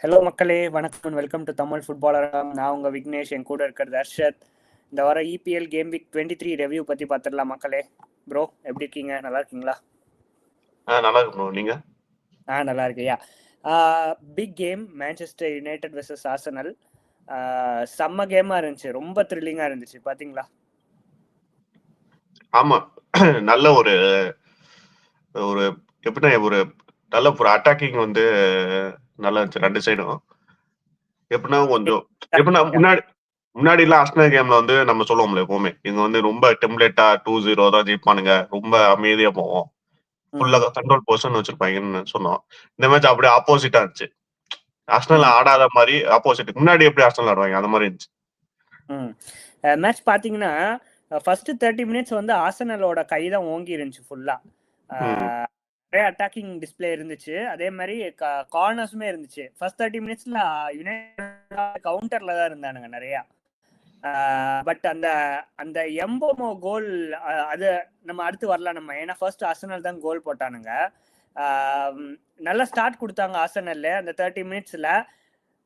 Hello மக்களே, வணக்கம் and welcome to Tamil footballer. நான் உங்கள் விக்னேஷ், என் கூட இருக்கிறது ஹர்ஷத். இந்த வார இபிஎல் கேம் வீக் 23 ரெவ்யூ பற்றி பார்த்துடலாம் மக்களே. ப்ரோ எப்படி இருக்கீங்க? நல்லா இருக்கீங்களா? நல்லா இருக்கு ப்ரோ. நீங்க? நல்லா இருக்கியா? Big game Manchester United versus Arsenal. செம்ம கேமாக இருந்துச்சு, ரொம்ப த்ரில்லிங்காக இருந்துச்சு. பார்த்தீங்களா? ஆமா, நல்ல ஒரு ஒரு எப்படின்னா ஒரு நல்ல ஒரு அட்டாக்கிங் வந்து நல்லா இருந்துச்சு ரெண்டு சைடும். எப்படின்னா கொஞ்சம் எப்படின்னா முன்னாடி எல்லாம் ஆர்சனல் கேம்ல வந்து நம்ம சொல்லுவோம்ல எப்பவுமே இங்க வந்து ரொம்ப டெம்ப்ளேட்டா 2-0 தான் ஜெயிப்பானுங்க, ரொம்ப அமைதியா போவோம், ஃபுல்லா கண்ட்ரோல் பொசிஷன் வச்சிருப்பாங்கன்னு சொன்னோம். இந்த மேட்ச் அப்படியே ஆப்போசிட்டா இருந்துச்சு. ஆர்சனல் ஆடாத மாதிரி ஆப்போசிட். முன்னாடி எப்படி ஆர்சனல் ஆடுவாங்க அந்த மாதிரி இருந்துச்சு. மேட்ச் பார்த்தீங்கன்னா ஃபர்ஸ்ட் 30 மினிட்ஸ் வந்து ஆர்சனலோட கை தான் ஓங்கி இருந்துச்சு ஃபுல்லா. நிறைய அட்டாக்கிங் டிஸ்பிளே இருந்துச்சு, அதே மாதிரி கார்னர்ஸுமே இருந்துச்சு. ஃபர்ஸ்ட் 30 மினிட்ஸ்ல யுனைடெட் கவுண்டர்ல தான் இருந்தானுங்க நிறையா. பட் அந்த அந்த எம்போமோ கோல், அது நம்ம அடுத்து வரலாம் நம்ம, ஏன்னா ஃபர்ஸ்ட் ஆர்சனல் தான் கோல் போட்டானுங்க. நல்ல ஸ்டார்ட் கொடுத்தாங்க ஆர்சனல்ல அந்த 30 மினிட்ஸ்ல.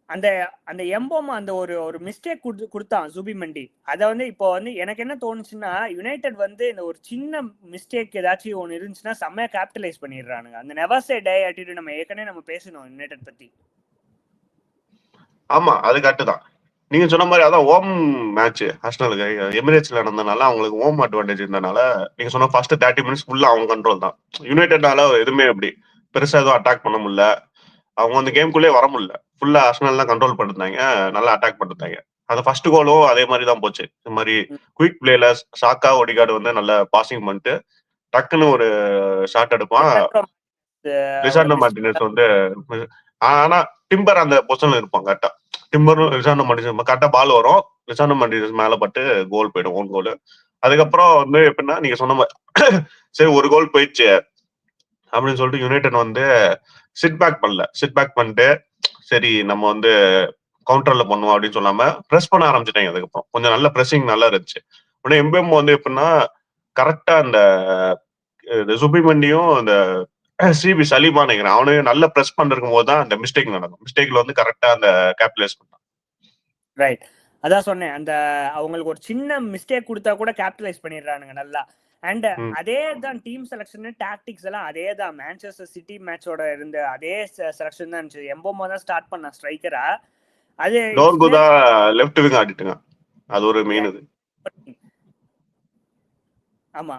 அந்த அந்த எம்போமா அந்த ஒரு மிஸ்டேக் கொடுத்தான் சுபிமண்டி. அதை வந்து இப்போ வந்து எனக்கு என்ன தோணுச்சுன்னா, யுனைடெட் வந்து இந்த ஒரு சின்ன மிஸ்டேக் ஏதாச்சும் ஒன்று இருந்துச்சுன்னா செம்மையா கேபிட்டலைஸ் பண்ணிடுறானுங்க. அந்த நெவர் சே டை ஆட்டிடியூட் நம்ம ஏற்கனவே நம்ம பேசணும் யுனைடெட் பத்தி. ஆமா, அது கரெக்ட் தான். நீங்க சொன்ன மாதிரி அதான் ஹோம் மேட்ச் ஆர்சனலுக்கு எமிரேட்ஸ்ல நடந்தனால அவங்களுக்கு ஹோம் அட்வான்டேஜ் இருந்தனால நீங்க சொன்ன ஃபர்ஸ்ட் 30 மினிட்ஸ் ஃபுல்லா அவங்க கண்ட்ரோல் தான். யுனைடெட்னால எதுவுமே அப்படி பெருசா எதுவும் அட்டாக் பண்ண முடியல, அவங்க அந்த கேம்குள்ளே வர முடியல. ஃபுல்லா ஆர்சனல் தான் கண்ட்ரோல் பண்ணிருந்தாங்க, நல்லா அட்டாக் பண்ணிருந்தாங்க. அந்த ஃபர்ஸ்ட் கோலும் அதே மாதிரி தான் போச்சு. இந்த மாதிரி குயிக் பிளேல சாக்கா ஒடிகார்டு வந்து நல்ல பாசிங் பண்ணிட்டு டக்குன்னு ஒரு ஷாட் எடுப்பான். லிசாண்டோ மார்டினஸ் வந்து ஆனா டிம்பர் அந்த பொசிஷன்ல இருப்பான் கரெக்டா. டிம்பரும் லிசாண்டோ மார்டினஸ் கரெக்டா பால் வரும், லிசாண்டோ மார்டினஸ் மேல பட்டு கோல் போயிடும், ஓன் கோல். அதுக்கப்புறம் வந்து எப்படின்னா நீங்க சொன்ன மாதிரி சரி ஒரு கோல் போயிடுச்சு அப்படின்னு சொல்லிட்டு யுனைடெட் வந்து சிட் பேக் பண்ணல. சிட் பேக் பண்ணிட்டு சரி நம்ம வந்து கவுண்டர்ல பண்ணுவோம் அப்படின்னு சொல்லாம பிரஸ் பண்ண ஆரம்பிச்சிட்டாங்க. அதுக்கப்புறம் கொஞ்சம் நல்ல பிரஸிங் நல்லா இருந்துச்சு. உடனே எம்பெம் வந்து எப்படின்னா கரெக்டா அந்த சுபிமண்டியும் அந்த சிபி சலீமா நினைக்கிறேன் அவனையும் நல்ல பிரஸ் பண்ணிருக்கும் போது தான் அந்த மிஸ்டேக் நடக்கும். மிஸ்டேக்ல வந்து கரெக்டா அந்த கேபிட்டலைஸ் பண்ணான். ரைட், அதான் சொன்னேன், அந்த அவங்களுக்கு ஒரு சின்ன மிஸ்டேக் கொடுத்தா கூட கேபிட்டலைஸ் பண்ணிடுறானுங்க நல்லா. அண்ட் அதே தான் டீம் செலக்ஷன் டாக்டிக்ஸ் எல்லாம் அதே தான். மான்செஸ்டர் சிட்டி மேட்சோட இருந்த அதே செலக்ஷன் தான் இருந்துச்சு. எம்போமா தான் ஸ்டார்ட் பண்ண ஸ்ட்ரைக்கரா. அது டோர்கு தான் லெஃப்ட் விங் ஆடிட்டுங்க, அது ஒரு மெயின். இது ஆமா,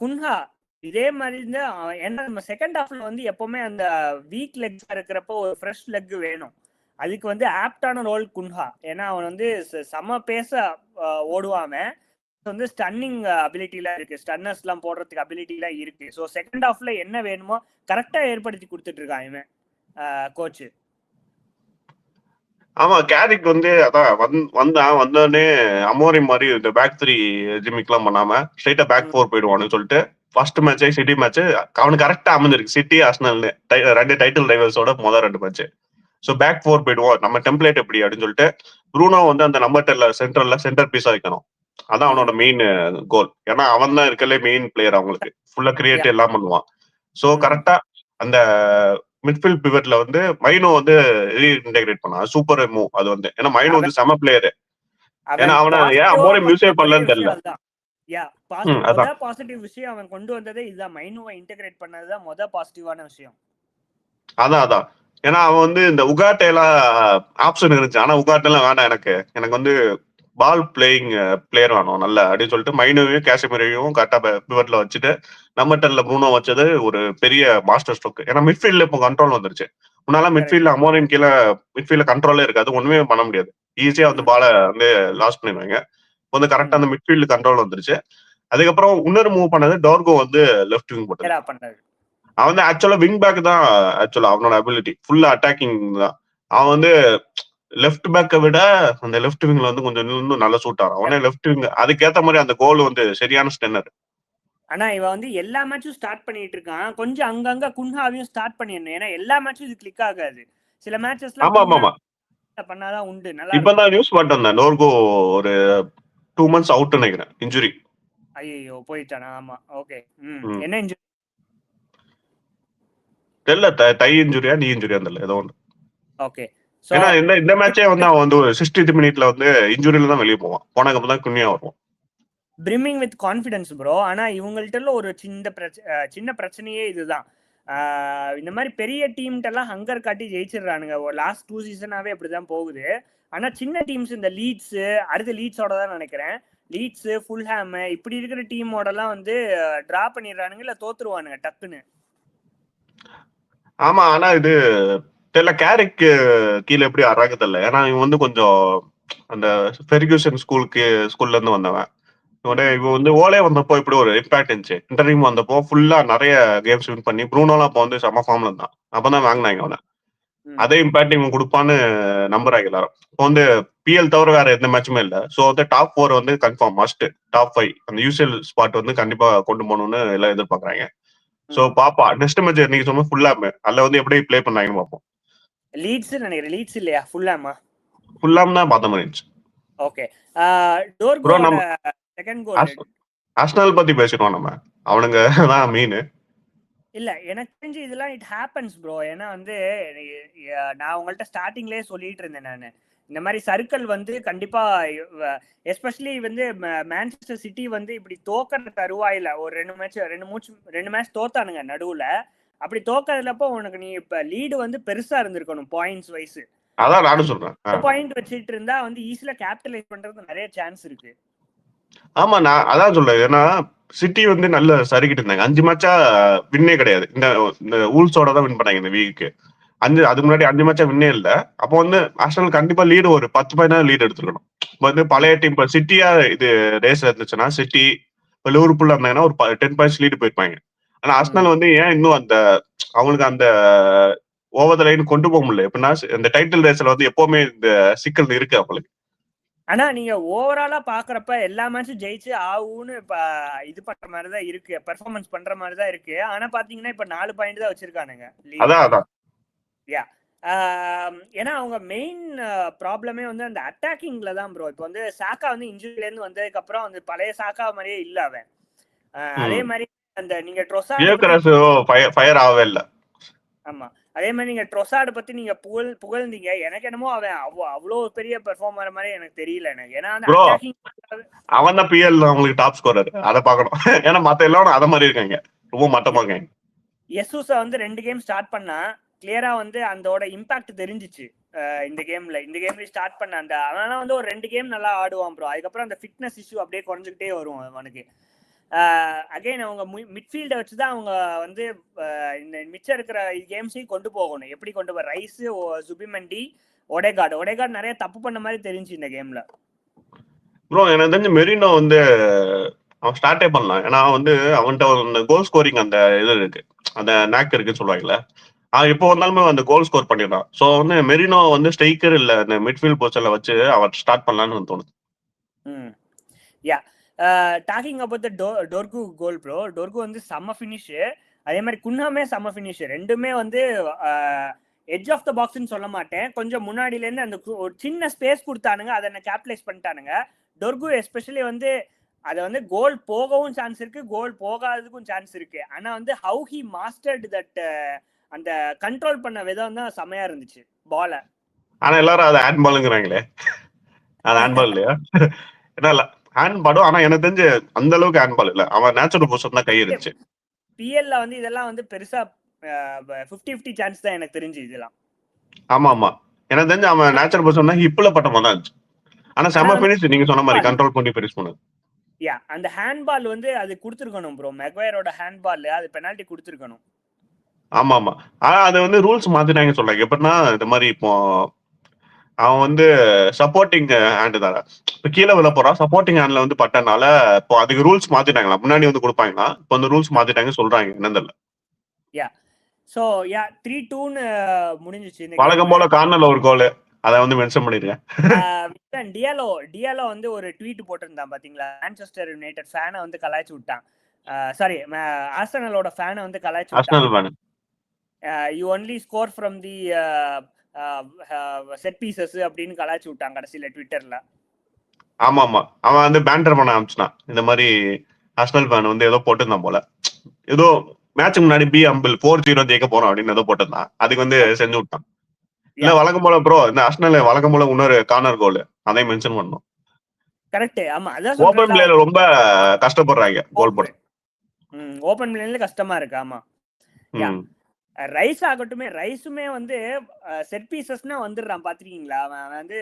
குன்ஹா இதே மாதிரி இருந்தா, ஏன்னா நம்ம செகண்ட் ஹாஃப்ல வந்து எப்பவுமே அந்த வீக் லெக்ஸ் இருக்கிறப்போ ஒரு ஃப்ரெஷ் லெக் வேணும். அதுக்கு வந்து ஆப்டான ரோல் குன்ஹா. ஏன்னா அவன் வந்து செம பேச ஓடுவான், வந்து ஸ்டன்னிங் அபிலிட்டிலாம் இருக்கு, ஸ்டன்னர்ஸ் எல்லாம் போடுறதுக்கு அபிலிட்டிலாம் இருக்கு. ஸோ செகண்ட் ஹாஃப்ல என்ன வேணுமோ கரெக்டா ஏற்படுத்தி கொடுத்துட்டு இருக்கான் இவன் கோச். ஆமா, கேரிக் வந்து அதான் வந்தோடனே அமோரி மாதிரி இந்த பேக் 3 ஜிமிக் எல்லாம் பண்ணாம ஸ்ட்ரைட்டா பேக் 4 போயிடுவான்னு சொல்லிட்டு ஃபர்ஸ்ட் மேட்ச் சிட்டி மேட்ச் அவனுக்கு கரெக்டா அமைஞ்சிருக்கு. சிட்டி ஆர்சனல் ரெண்டு டைட்டில் ரைவல்ஸோட முதல் ரெண்டு மேட்ச். ஸோ பேக் 4 போயிடுவோம், நம்ம டெம்ப்ளேட் எப்படி அப்படின்னு சொல்லிட்டு ப்ரூனோ வந்து அந்த நம்பர் 10 சென்டர் பீஸா வைக்கணும். அதான் அவனோட மெயின் கோல். ஏன்னா அவன் தான் இருக்கலே மெயின் பிளேயர், அவங்களுக்கு ஃபுல்லா கிரியேட் எல்லாம் பண்ணுவான். ஸோ கரெக்டா அந்த மிட்ஃபீல்ட் பிவட்ல வந்து மைனோ வந்து ரீஇன்டெகிரேட் பண்ணா சூப்பர் மூவ் அது வந்து. ஏன்னா மைனோ வந்து செம பிளேயர். ஏன்னா அவனை ஏன் அமோரி மியூசியம் பண்ணலன்னு தெரியல. அதான் பாசிட்டிவ் விஷயம் அவன் கொண்டு வந்ததே இதுதான். மைனோவை இன்டெகிரேட் பண்ணதுதான் மொத பாசிட்டிவான விஷயம். அதான் ஏன்னா அவன் வந்து இந்த உகாட்டெல்லாம் ஆப்ஷன் இருந்துச்சு, ஆனா உகாட்டெல்லாம் வேண்டாம், எனக்கு வந்து பால் பிளேயிங் பிளேயர் வேணும் நல்ல அப்படின்னு சொல்லிட்டு மைனோவையும் கேசமீரையும் கரெக்டா பிவட்ல வச்சுட்டு நம்ம டெல்ல ப்ரூனோ வச்சது ஒரு பெரிய மாஸ்டர் ஸ்ட்ரோக். ஏன்னா மிட்ஃபீல்ட்ல இப்போ கண்ட்ரோல் வந்துருச்சு. முன்னால மிட்ஃபீல்ட்ல அமோரின் கீழே மிட்ஃபீல்ட்ல கண்ட்ரோலே இருக்காது, ஒண்ணுமே பண்ண முடியாது, ஈஸியா வந்து பாலை வந்து லாஸ் பண்ணிடுவாங்க. வந்து கரெக்டா அந்த மிட்ஃபீல்டு கண்ட்ரோல் வந்துருச்சு. அதுக்கப்புறம் இன்னொரு மூவ் பண்ணது டோர்கோ வந்து லெஃப்ட் விங் போட்டது. அவன் வந்து ஆக்சுவலா விங் பேக் தான். ஆக்சுவலா அவனோட அபிலிட்டி ஃபுல்லா அட்டாக்கிங் தான். அவன் வந்து லெஃப்ட் பேக்கை விட அந்த லெஃப்ட் விங்ல வந்து கொஞ்சம் இன்னும் நல்லா சூட் ஆகும். அவனே லெஃப்ட் விங், அதுக்கேத்த மாதிரி அந்த கோல் வந்து சரியான ஸ்டென்னர். ஆனா இவன் வந்து எல்லா மேட்சும் ஸ்டார்ட் பண்ணிட்டு இருக்கான், கொஞ்சம் அங்கங்க குன்ஹாவையும் ஸ்டார்ட் பண்ணிடணும். ஏன்னா எல்லா மேட்சும் இது கிளிக் ஆகாது, சில மேட்சஸ்ல பண்ணாதான் உண்டு. நல்லா இப்பதான் நியூஸ் பார்த்தேன், டோர்கோ ஒரு 2 months அவுட் நினைக்கிறேன், இன்ஜுரி. ஐயோ போயிட்டானா? ஆமா, ஓகே. என்ன இன்ஜுரி தெரியல, தை இன்ஜுரியா நீ இன்ஜுரியா தெரியல, ஏதோ ஒன்று. ஓகே. ஸோ ஏன்னா இந்த மேட்சே வந்து அவன் வந்து ஒரு 60th மினிட்ல வந்து இன்ஜுரியில தான் வெளியே போவான். போனதுக்கு தான் குன்னியா வருவான். பிரிமிங் வித் கான்ஃபிடன்ஸ் ப்ரோ. ஆனா இவங்கள்ட்ட ஒரு சின்ன பிரச்சனையே இதுதான். இந்த மாதிரி பெரிய டீம்கிட்டலாம் ஹங்கர் காட்டி ஜெயிச்சிடுறானுங்க. லாஸ்ட் 2 சீசனாவே அப்படிதான் போகுது. ஆனா சின்ன டீம்ஸ் இந்த லீட்ஸ், அடுத்து லீட்ஸோட தான் நினைக்கிறேன். லீட்ஸ், ஃபுல்ஹாம் இப்படி இருக்கிற டீமோடலாம் வந்து டிரா பண்ணிடுறானுங்க, இல்ல தோத்துருவானுங்க டக்குன்னு. ஆமா, ஆனா இது தெரியல கேரிக்கு கீழே எப்படி ஆறாங்க தெரியல. ஏன்னா இவன் வந்து கொஞ்சம் அந்த ஃபெர்கியூசன் ஸ்கூல்ல இருந்து வந்தவன். இவன் வந்து ஓலே வந்தப்போ இப்படி ஒரு இம்பாக்ட் இருந்துச்சு. இன்டர்வியூ வந்தப்போ ஃபுல்லா நிறைய கேம்ஸ் வின் பண்ணி ப்ரூனோலாம் அப்போ வந்து செம ஃபார்ம்ல இருந்தான். அப்பதான் வாங்கினாங்க அவனை. அதே இம்பாக்ட் இவன் கொடுப்பான்னு நம்புறாங்க எல்லாரும். இப்போ வந்து பிஎல் தவிர வேற எந்த மேட்சுமே இல்ல. ஸோ வந்து டாப் 4 வந்து கன்ஃபார்ம் மஸ்ட். டாப் 5 அந்த யூசிஎல் ஸ்பாட் வந்து கண்டிப்பா கொண்டு போகணும்னு எல்லாம் எதிர்பார்க்கறாங்க. ஸோ பாப்பா நெக்ஸ்ட் மேட்ச் நீங்க சொன்ன ஃபுல்லாமே அதுல வந்து எப்படி பிளே பண்ணாங்கன்னு பார்ப்போம். லீட்ஸ் நினைக்கிறேன். லீட்ஸ் இல்லையா? ஃபுல்லாமா? ஃபுல்லாம் தான் பார்த்த மாதிரி இருந்துச்சு. ஓகே. டோர்கோட செகண்ட் கோல். ஆர்சனல் பத்தி பேசிடுவோம் நம்ம. அவனுங்க தான் மீன். இல்ல எனக்கு தெரிஞ்சு இதெல்லாம் இட் ஹேப்பன்ஸ் ப்ரோ. ஏன்னா வந்து நான் உங்கள்ட்ட ஸ்டார்டிங்லேயே சொல்லிட்டு இருந்தேன் நான். இந்த மாதிரி சர்க்கிள் வந்து கண்டிப்பா எஸ்பெஷலி வந்து மான்செஸ்டர் சிட்டி வந்து இப்படி தோக்கிற தருவாயில ஒரு 2 மேட்ச் தோத்தானுங்க நடுவுல. அப்படி தோக்கிறதுலப்போ உனக்கு நீ இப்ப லீடு வந்து பெருசா இருந்திருக்கணும் பாயிண்ட்ஸ் வைஸ். அதான் நானும் சொல்றேன். பாயிண்ட் வச்சுட்டு இருந்தா வந்து ஈஸியா கேபிட்டலைஸ் பண்றது நிறைய சான்ஸ் இருக்கு. ஆமா, நான் அதான் சொல்றேன். ஏன்னா சிட்டி வந்து நல்ல சரிக்கிட்டு இருந்தாங்க. 5 மேட்சா வின்னே கிடையாது. இந்த ஊல்ஸோட தான் வின் பண்ணாங்க இந்த வீக்கு. அதுக்கு முன்னாடி 5 மேட்சா வின்னே இல்ல. அப்போ வந்து ஆர்சனல் கண்டிப்பா லீடு ஒரு 10 பாயிண்ட் லீடு எடுத்துக்கணும். வந்து பழைய டீம் இப்ப சிட்டியா இது ரேஸ் இருந்துச்சுன்னா சிட்டி இப்ப லிவர்பூல் இருந்தாங்கன்னா ஒரு 10 பாயிண்ட்ஸ் லீடு போயிருப்பாங்க. ஆனா ஆர்சனல் வந்து ஏன் இன்னும் அந்த அவங்களுக்கு அந்த ஓவர் த லைன் கொண்டு போக முடியல. எப்படின்னா இந்த டைட்டில் ரேஸ்ல வந்து எப்பவுமே இந்த சிக்கல் இருக்கு அவங்களுக்கு. ஆனா நீங்க ஓவராலா பாக்குறப்ப எல்லா மேட்சும் ஜெயிச்சு ஆகும்னு இது பண்ற மாதிரி தான் இருக்கு. பெர்ஃபார்மன்ஸ் பண்ற மாதிரி தான் இருக்கு. ஆனா பாத்தீங்கன்னா இப்ப 4 பாயிண்ட் தான் வச்சிருக்கானுங்க. அதான் ஏன்னா அவங்க மெயின் ப்ராப்ளமே வந்து அந்த அட்டாக்கிங்ல தான் ப்ரோ. இப்போ வந்து சாக்கா வந்து இன்ஜுரில இருந்து வந்ததுக்கு அப்புறம் வந்து பழைய சாக்கா மாதிரியே இல்ல அவன். அதே மாதிரி அந்த நீங்க ஃபயர் ஆகவே இல்ல. ஆமா, அதே மாதிரி நீங்க ட்ரொசார்ட் பத்தி நீங்க புகழ்ந்தீங்க. எனக்கு என்னமோ அவன் அவ்வளவு பெரிய பெர்ஃபார்மர் மாதிரி எனக்கு தெரியல எனக்கு. ஏன்னா அந்த அட்டாக்கிங் அவன் தான் பிஎல் அவங்களுக்கு டாப் ஸ்கோரர். அத பார்க்கணும். ஏன்னா மத்த எல்லாரும் அத மாதிரி இருக்காங்க. ரொம்ப மட்டமா இருக்காங்க. யெசூஸா வந்து 2 கேம் ஸ்டார்ட் பண்ணா கிளியரா வந்து அதோட இம்பாக்ட் தெரிஞ்சிச்சு. இந்த கேம்ல ஸ்டார்ட் பண்ண அந்த அவனா வந்து ஒரு 2 கேம் நல்லா ஆடுவான் ப்ரோ. அதுக்கப்புறம் அந்த ஃபிட்னஸ் இஷ்யூ அப்படியே குறைஞ்சிக்கிட்டே வரும் அவனுக்கு. அகைன் அவங்க மிட்ஃபீல்டை வச்சுதான் அவங்க வந்து இந்த மிச்சம் இருக்கிற கேம்ஸையும் கொண்டு போகணும். எப்படி கொண்டு போக ரைஸ், சுபிமண்டி, ஒடேகார்டு நிறைய தப்பு பண்ண மாதிரி தெரிஞ்சு இந்த கேம்ல. ப்ரோ எனக்கு தெரிஞ்ச மெரினோ வந்து அவன் ஸ்டார்டே பண்ணலாம். ஏன்னா வந்து அவன்கிட்ட அந்த கோல் ஸ்கோரிங் அந்த இது இருக்கு, அந்த நாக் இருக்குன்னு சொல்லுவாங்கல்ல. எப்போ வந்தாலுமே அந்த கோல் ஸ்கோர் பண்ணிடலாம். ஸோ வந்து மெரினோ வந்து ஸ்ட்ரைக்கர் இல்ல இந்த மிட்ஃபீல்ட் பொசிஷன்ல வச்சு அவர் ஸ்டார்ட் பண்ணலான்னு தோணுது. யா டாக்கிங் அபவுட் த டோர்கு கோல் ப்ரோ. டோர்கு வந்து செம்ம ஃபினிஷ். அதே மாதிரி குன்னாமே செம்ம ஃபினிஷ். ரெண்டுமே வந்து எட்ஜ் ஆஃப் த பாக்ஸ்ன்னு சொல்ல மாட்டேன், கொஞ்சம் முன்னாடியிலேருந்து அந்த ஒரு சின்ன ஸ்பேஸ் கொடுத்தானுங்க, அதை கேப்டலைஸ் பண்ணிட்டானுங்க. டோர்கு எஸ்பெஷலி வந்து அதை வந்து கோல் போகவும் சான்ஸ் இருக்கு, கோல் போகாததுக்கும் சான்ஸ் இருக்கு. ஆனா வந்து ஹவு ஹி மாஸ்டர்ட் தட் அந்த கண்ட்ரோல் பண்ண விதம் தான் செமையா இருந்துச்சு பால. ஆனா எல்லாரும் அதை ஹேண்ட் பாலுங்கிறாங்களே, அது ஹேண்ட் பால் இல்லையா? என்ன ஹேண்ட் பாலும். ஆனா எனக்கு தெரிஞ்சு அந்த அளவுக்கு ஹேண்ட் பால் இல்ல. அவன் நேச்சுரல் பொசிஷன் தான் கை இருந்துச்சு. பிஎல்ல வந்து இதெல்லாம் வந்து பெருசா 50-50 சான்ஸ் தான் எனக்கு தெரிஞ்சு இதெல்லாம். ஆமா எனக்கு தெரிஞ்சு அவன் நேச்சுரல் பொசிஷன் தான் ஹிப்ல பட்ட மாதிரி தான் இருந்துச்சு. ஆனா செம ஃபினிஷ் நீங்க சொன்ன மாதிரி கண்ட்ரோல் பண்ணி ஃபினிஷ் பண்ணது. யா அந்த ஹேண்ட் பால் வந்து அது கொடுத்துருக்கணும் ப்ரோ. மெக்வயரோட ஹேண்ட் பால் அது பெனால்டி கொடுத்துருக்கணும். ஆமா ஆனா அது வந்து ரூல்ஸ் மாத்திட்டாங்க சொல்றாங்க. எப்படின்னா இந்த மாதிரி இப்போ அவன் வந்து சப்போர்ட்டிங் ஹேண்ட் தானே, இப்போ கீழே விழ போறான், சப்போர்ட்டிங் ஹேண்ட்ல வந்து பட்டனால இப்போ அதுக்கு ரூல்ஸ் மாத்திட்டாங்களா? முன்னாடி வந்து கொடுப்பாங்களா, இப்போ வந்து ரூல்ஸ் மாத்திட்டாங்க சொல்றாங்க. என்னன்னு தெரியல. யா சோ யா 3-2ன்னு முடிஞ்சிச்சு. வழக்கம் போல கார்னர்ல ஒரு கோல், அதை வந்து மென்ஷன் பண்ணிருக்கேன். டியாலோ வந்து ஒரு ட்வீட் போட்டிருந்தான் பாத்தீங்களா? மான்செஸ்டர் யுனைடெட் ஃபேனை வந்து கலாய்ச்சி விட்டான். சாரி, ஆர்சனலோட ஃபேனை வந்து கலாய்ச்சி விட்டான். You only score from the set pieces அப்படின்னு கலாய்ச்சி விட்டான் கடைசியில ட்விட்டர்ல. ஆமா அவன் வந்து பேண்டர் பண்ண ஆரம்பிச்சான். இந்த மாதிரி ஆர்சனல் ஃபேன் வந்து ஏதோ போட்டிருந்தான் போல, ஏதோ மேட்ச் முன்னாடி பி அம்பிள் 4-0 ஜெயிக்க போறோம் அப்படின்னு ஏதோ போட்டிருந்தான். அதுக்கு வந்து செஞ்சு விட்டான். இல்ல வழக்கம் போல ப்ரோ இந்த ஆர்சனல் வழக்கம் போல இன்னொரு கார்னர் கோல் அதையும் மென்ஷன் பண்ணணும். கரெக்ட். ஆமா, அதான் ஓபன் சொல்றேன்ல, பிளேல ரொம்ப கஷ்டப்படுறாங்க கோல் போட. ஓபன் பிளேன்ல கஷ்டமா இருக்கு. ஆமா, யா. ரைஸ் ஆகட்டுமே, ரைஸுமே வந்து செட் பீசஸ்னா வந்துடுறான் பாத்திருக்கீங்களா? அவன் வந்து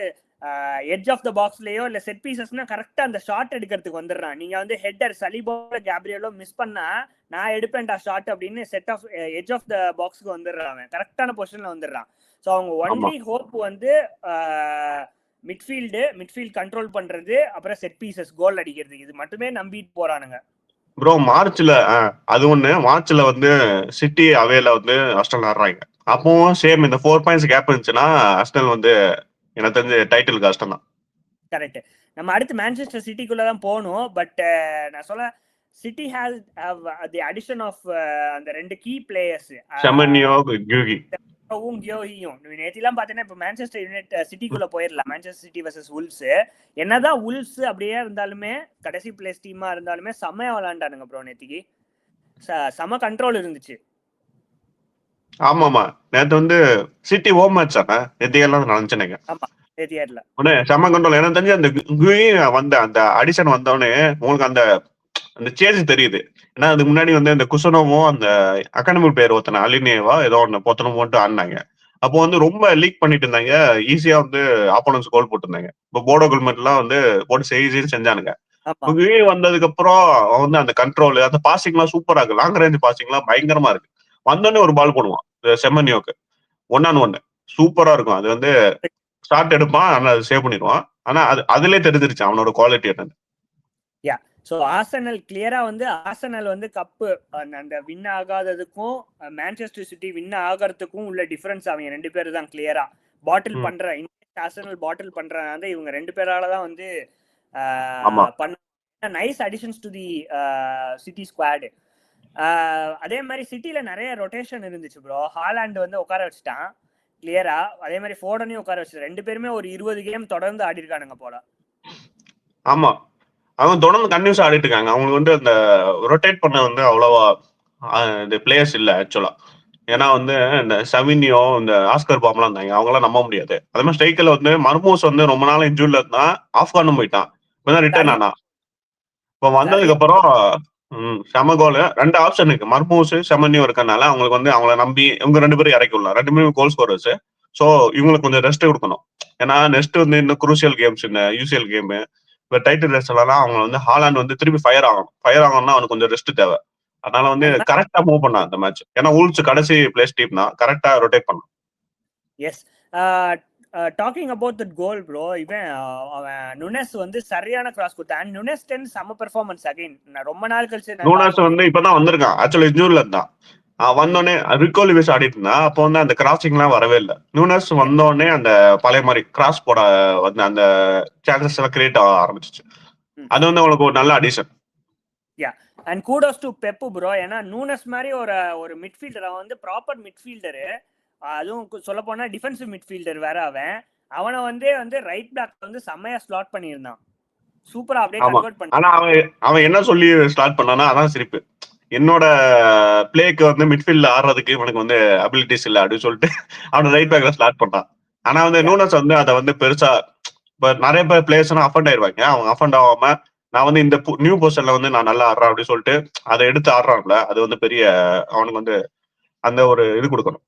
எட்ஜ் ஆஃப் த பாக்ஸ்லயோ இல்ல செட் பீசஸ்னா கரெக்டா அந்த ஷாட் எடுக்கிறதுக்கு வந்துடுறான். நீங்க வந்து ஹெட்டர் சலிபோல கேப்ரியலோ மிஸ் பண்ணா நான் எடுப்பேன்டா ஷாட் அப்படின்னு set off edge of the பாக்ஸ்க்கு வந்துடுறான். அவன் கரெக்டான பொசிஷன்ல வந்துடுறான். ஸோ அவங்க ஒன்லி ஹோப் வந்து மிட்ஃபீல்ட் கண்ட்ரோல் பண்றது, அப்புறம் செட் பீசஸ் கோல் அடிக்கிறது, இது மட்டுமே நம்பிட்டு போறானுங்க. ப்ரோ மார்ச்ல அது ஒண்ணு, மார்ச்ல வந்து சிட்டி அவேல வந்து ஆர்சனல் ஆடுறாங்க. அப்பவும் சேம் இந்த 4 பாயிண்ட்ஸ் கேப் இருந்துச்சுன்னா ஆர்சனல் வந்து எனக்கு தெரிஞ்சு டைட்டில் கஷ்டம் தான். கரெக்ட். நம்ம அடுத்து மான்செஸ்டர் சிட்டிக்குள்ள தான் போகணும். பட் நான் சொல்ல, City have the addition of அந்த 2 கீ பிளேயர்ஸ், செமன்யோ கியூகி நேத்திலாம் பாத்தீங்கன்னா இப்ப மான்செஸ்டர் யுனைடெட் சிட்டிக்குள்ள போயிடலாம். Manchester city versus Wolves. என்னதான் வுல்ஸ் அப்படியே இருந்தாலுமே, கடைசி பிளேஸ் டீமா இருந்தாலுமே செம்மையா விளையாண்டானுங்க ப்ரோ நேத்திக்கு. செம கண்ட்ரோல் இருந்துச்சு. ஆமாமா, நேத்து வந்து சிட்டி ஹோம் மேட்ச் தானே நேத்தியெல்லாம் நினைச்சேனுங்க. ஆமா, நேத்தியார்ல செம கண்ட்ரோல். எனக்கு தெரிஞ்சு அந்த கியூகி வந்த அந்த அடிஷன் வந்தோடனே உங்களுக்கு அந்த சேஞ்ச் தெரியுது. ஏன்னா அதுக்கு முன்னாடி வந்து அந்த குசனோவும் அந்த அகாடமி பிளேயர் ஒருத்தன அலினேவா ஏதோ ஒன்னு பொத்தனம் போட்டு ஆடினாங்க. அப்போ வந்து ரொம்ப லீக் பண்ணிட்டு இருந்தாங்க, ஈஸியா வந்து ஆப்போனன்ஸ் கோல் போட்டுருந்தாங்க. இப்போ போடோ குல்மெட்லாம் வந்து போட்டு செய்யுன்னு செஞ்சானுங்க. வந்ததுக்கு அப்புறம் வந்து அந்த கண்ட்ரோல், அந்த பாசிங் எல்லாம் சூப்பரா இருக்கு. லாங் ரேஞ்ச் பாசிங் எல்லாம் பயங்கரமா இருக்கு. வந்தோடனே ஒரு பால் போடுவான் செம்மன்யோக்கு 1-on-1 சூப்பரா இருக்கும். அது வந்து ஷாட் எடுப்பான், ஆனா அது சேவ் பண்ணிடுவான். ஆனா அதுலயே தெரிஞ்சிருச்சு அவனோட குவாலிட்டி என்னன்னு. யா. ஸோ ஆர்சனல் கிளியரா வந்து ஆர்சனல் வந்து கப்பு அந்த வின் ஆகாததுக்கும் மான்செஸ்டர் சிட்டி வின் ஆகிறதுக்கும் உள்ள டிஃபரன்ஸ் அவங்க 2 பேர் தான் கிளியரா பாட்டில் பண்ற. ஆர்சனல் பாட்டில் பண்றதுனால இவங்க 2 பேரால தான் வந்து பண்ண nice additions to the city squad. அதே மாதிரி சிட்டில நிறைய ரொட்டேஷன் இருந்துச்சு ப்ரோ. ஹாலாண்ட் வந்து உட்கார வச்சுட்டான் கிளியரா. அதே மாதிரி ஃபோடனையும் உட்கார வச்சு 2 பேருமே ஒரு 20 கேம் தொடர்ந்து ஆடி இருக்கானுங்க போல. ஆமா, அவங்க தொடர்ந்து கன்டினியூஸா ஆடிட்டு இருக்காங்க. அவங்களுக்கு வந்து அந்த ரொட்டேட் பண்ண வந்து அவ்வளவா இந்த பிளேயர்ஸ் இல்ல ஆக்சுவலா. ஏன்னா வந்து இந்த சவினியோ இந்த ஆஸ்கர் பாம்லாம் இருந்தாங்க, அவங்களாம் நம்ப முடியாது. அதே மாதிரி ஸ்ட்ரைக்கர்ல வந்து மர்மூஸ் வந்து ரொம்ப நாள் இன்ஜூர்ல இருந்தா, ஆப்கானும் போயிட்டான், இப்பதான் ரிட்டர்ன் ஆனா. இப்ப வந்ததுக்கு அப்புறம் செம கோல். 2 ஆப்ஷன் இருக்கு, மர்மூஸ் செமன்யோ இருக்கனால அவங்களுக்கு வந்து அவங்கள நம்பி இவங்க 2 பேரும் இறக்கி விடலாம். 2 பேரும் கோல் ஸ்கோரர்ஸ். ஸோ இவங்களுக்கு கொஞ்சம் ரெஸ்ட் கொடுக்கணும். ஏன்னா நெக்ஸ்ட் வந்து இன்னும் குரூசியல் கேம்ஸ், இந்த யூசிஎல் கேம், இப்ப டைட்டில் ரேஸ் எல்லாம் அவங்க வந்து ஹாலாண்ட் வந்து திருப்பி ஃபயர் ஆகணும்னா அவனுக்கு கொஞ்சம் ரெஸ்ட் தேவை. அதனால வந்து கரெக்டா மூவ் பண்ணான் அந்த மேட்ச். ஏன்னா வூல்ஸ் கடைசி பிளேஸ் டீம் தான், கரெக்டா ரொட்டேட் பண்ணான். Yes. Talking about that goal bro, இவன் அவன் நுனஸ் வந்து சரியான கிராஸ் கொடுத்தான். நுனஸ் 10 செம பெர்ஃபார்மன்ஸ் அகைன். ரொம்ப நாள் கழிச்சு நுனஸ் வந்து இப்பதான் வந்திருக்கான் ஆக்சுவலி, இன்ஜூர்ல இருந்தான். வந்தோடனே ரிகோலி வேஸ் ஆடிட்டு இருந்தா, அப்போ வந்து அந்த கிராசிங் எல்லாம் வரவே இல்லை. நியூனஸ் வந்தோடனே அந்த பழைய மாதிரி கிராஸ் போட வந்து அந்த சான்சஸ் எல்லாம் கிரியேட் ஆக ஆரம்பிச்சிச்சு. அது வந்து அவங்களுக்கு ஒரு நல்ல addition. Yeah, and kudos to pep bro. ஏன்னா நூனஸ் மாதிரி ஒரு மிட்ஃபீல்டர், அவன் வந்து ப்ராப்பர் மிட்ஃபீல்டரு, அதுவும் சொல்ல போனா டிஃபென்சிவ் மிட்ஃபீல்டர் வேற. அவனை வந்து ரைட் பேக் வந்து செம்மையா ஸ்லாட் பண்ணியிருந்தான், சூப்பரா அப்படியே கன்வெர்ட் பண்ணி. ஆனா அவன் என்ன சொல்லி ஸ்டார்ட் பண்ணானா, அதான் சிரிப்பு. என்னோட பிளேக்கு வந்து மிட்ஃபீல்ட்ல ஆடுறதுக்கு இவனுக்கு வந்து அபிலிட்டிஸ் இல்ல அப்படின்னு சொல்லிட்டு அவன் ரைட் பேக்ல ஸ்டார்ட் பண்ணான். ஆனா வந்து நூனஸ் வந்து அதை வந்து பெருசா, இப்ப நிறைய பேர் பிளேயர்ஸ் அஃபண்ட் ஆயிருவாங்க, அவங்க அஃபண்ட் ஆகாம நான் வந்து இந்த நியூ பொசிஷன்ல வந்து நான் நல்லா ஆடுறேன் அப்படின்னு சொல்லிட்டு அதை எடுத்து ஆடுறான்ல, அது வந்து பெரிய அவனுக்கு வந்து அந்த ஒரு இது கொடுக்கணும்,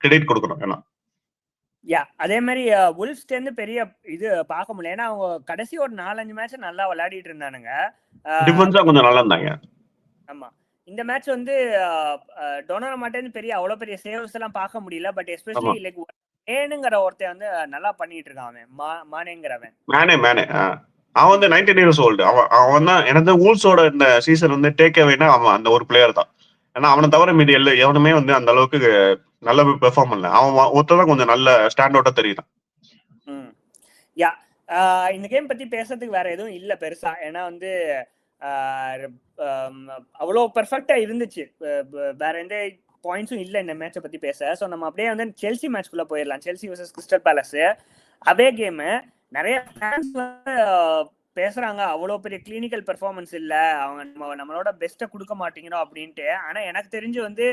கிரெடிட் கொடுக்கணும். ஏன்னா யா, அதே மாதிரி வுல்ஃப்ஸ்ல இருந்து பெரிய இது பார்க்க முடியல. ஏன்னா அவங்க கடைசி ஒரு 4-5 மேட்ச் நல்லா விளையாடிட்டு இருந்தானுங்க, டிஃபென்ஸா கொஞ்சம் நல்லா இருந்தாங்க. ஆமா, இந்த மேட்ச் வந்து டொனாரமாட்டேன்னு பெரிய அவ்வளவு பெரிய சேவ்ஸ் எல்லாம் பார்க்க முடியல. பட் எஸ்பெஷலி லைக் மேனுங்கிற ஒருத்தன் வந்து நல்லா பண்ணிட்டு இருக்கான். அவன் மானேங்கிறவன், மேனே அவன் வந்து 19 years old. அவன் தான் எனக்கு வூல்ஸோட இந்த சீசன் வந்து டேக் அவேனா அவன் அந்த ஒரு பிளேயர் தான். ஏன்னா அவனை தவிர மீதி எவனுமே வந்து அந்த அளவுக்கு நல்ல பெர்ஃபார்ம் பண்ணல. அவன் ஒருத்ததான் கொஞ்சம் நல்ல ஸ்டாண்ட் அவுட்டா தெரியுறான். யா, இந்த கேம் பத்தி பேசுறதுக்கு வேற எதுவும் இல்ல பெருசா. ஏன்னா வந்து அவ்வளோ பெர்ஃபெக்டா இருந்துச்சு, வேற எந்த பாயிண்ட்ஸும் இல்லை இந்த மேட்சை பத்தி பேச. ஸோ நம்ம அப்படியே வந்து செல்சி மேட்ச்குள்ள போயிடலாம். Chelsea versus crystal palace away game. நிறைய ஃபேன்ஸ் பேசுறாங்க அவ்வளோ பெரிய கிளினிக்கல் பெர்ஃபார்மன்ஸ் இல்லை, அவங்க நம்மளோட பெஸ்ட்டை கொடுக்க மாட்டேங்கிறோம் அப்படின்ட்டு. ஆனா எனக்கு தெரிஞ்சு வந்து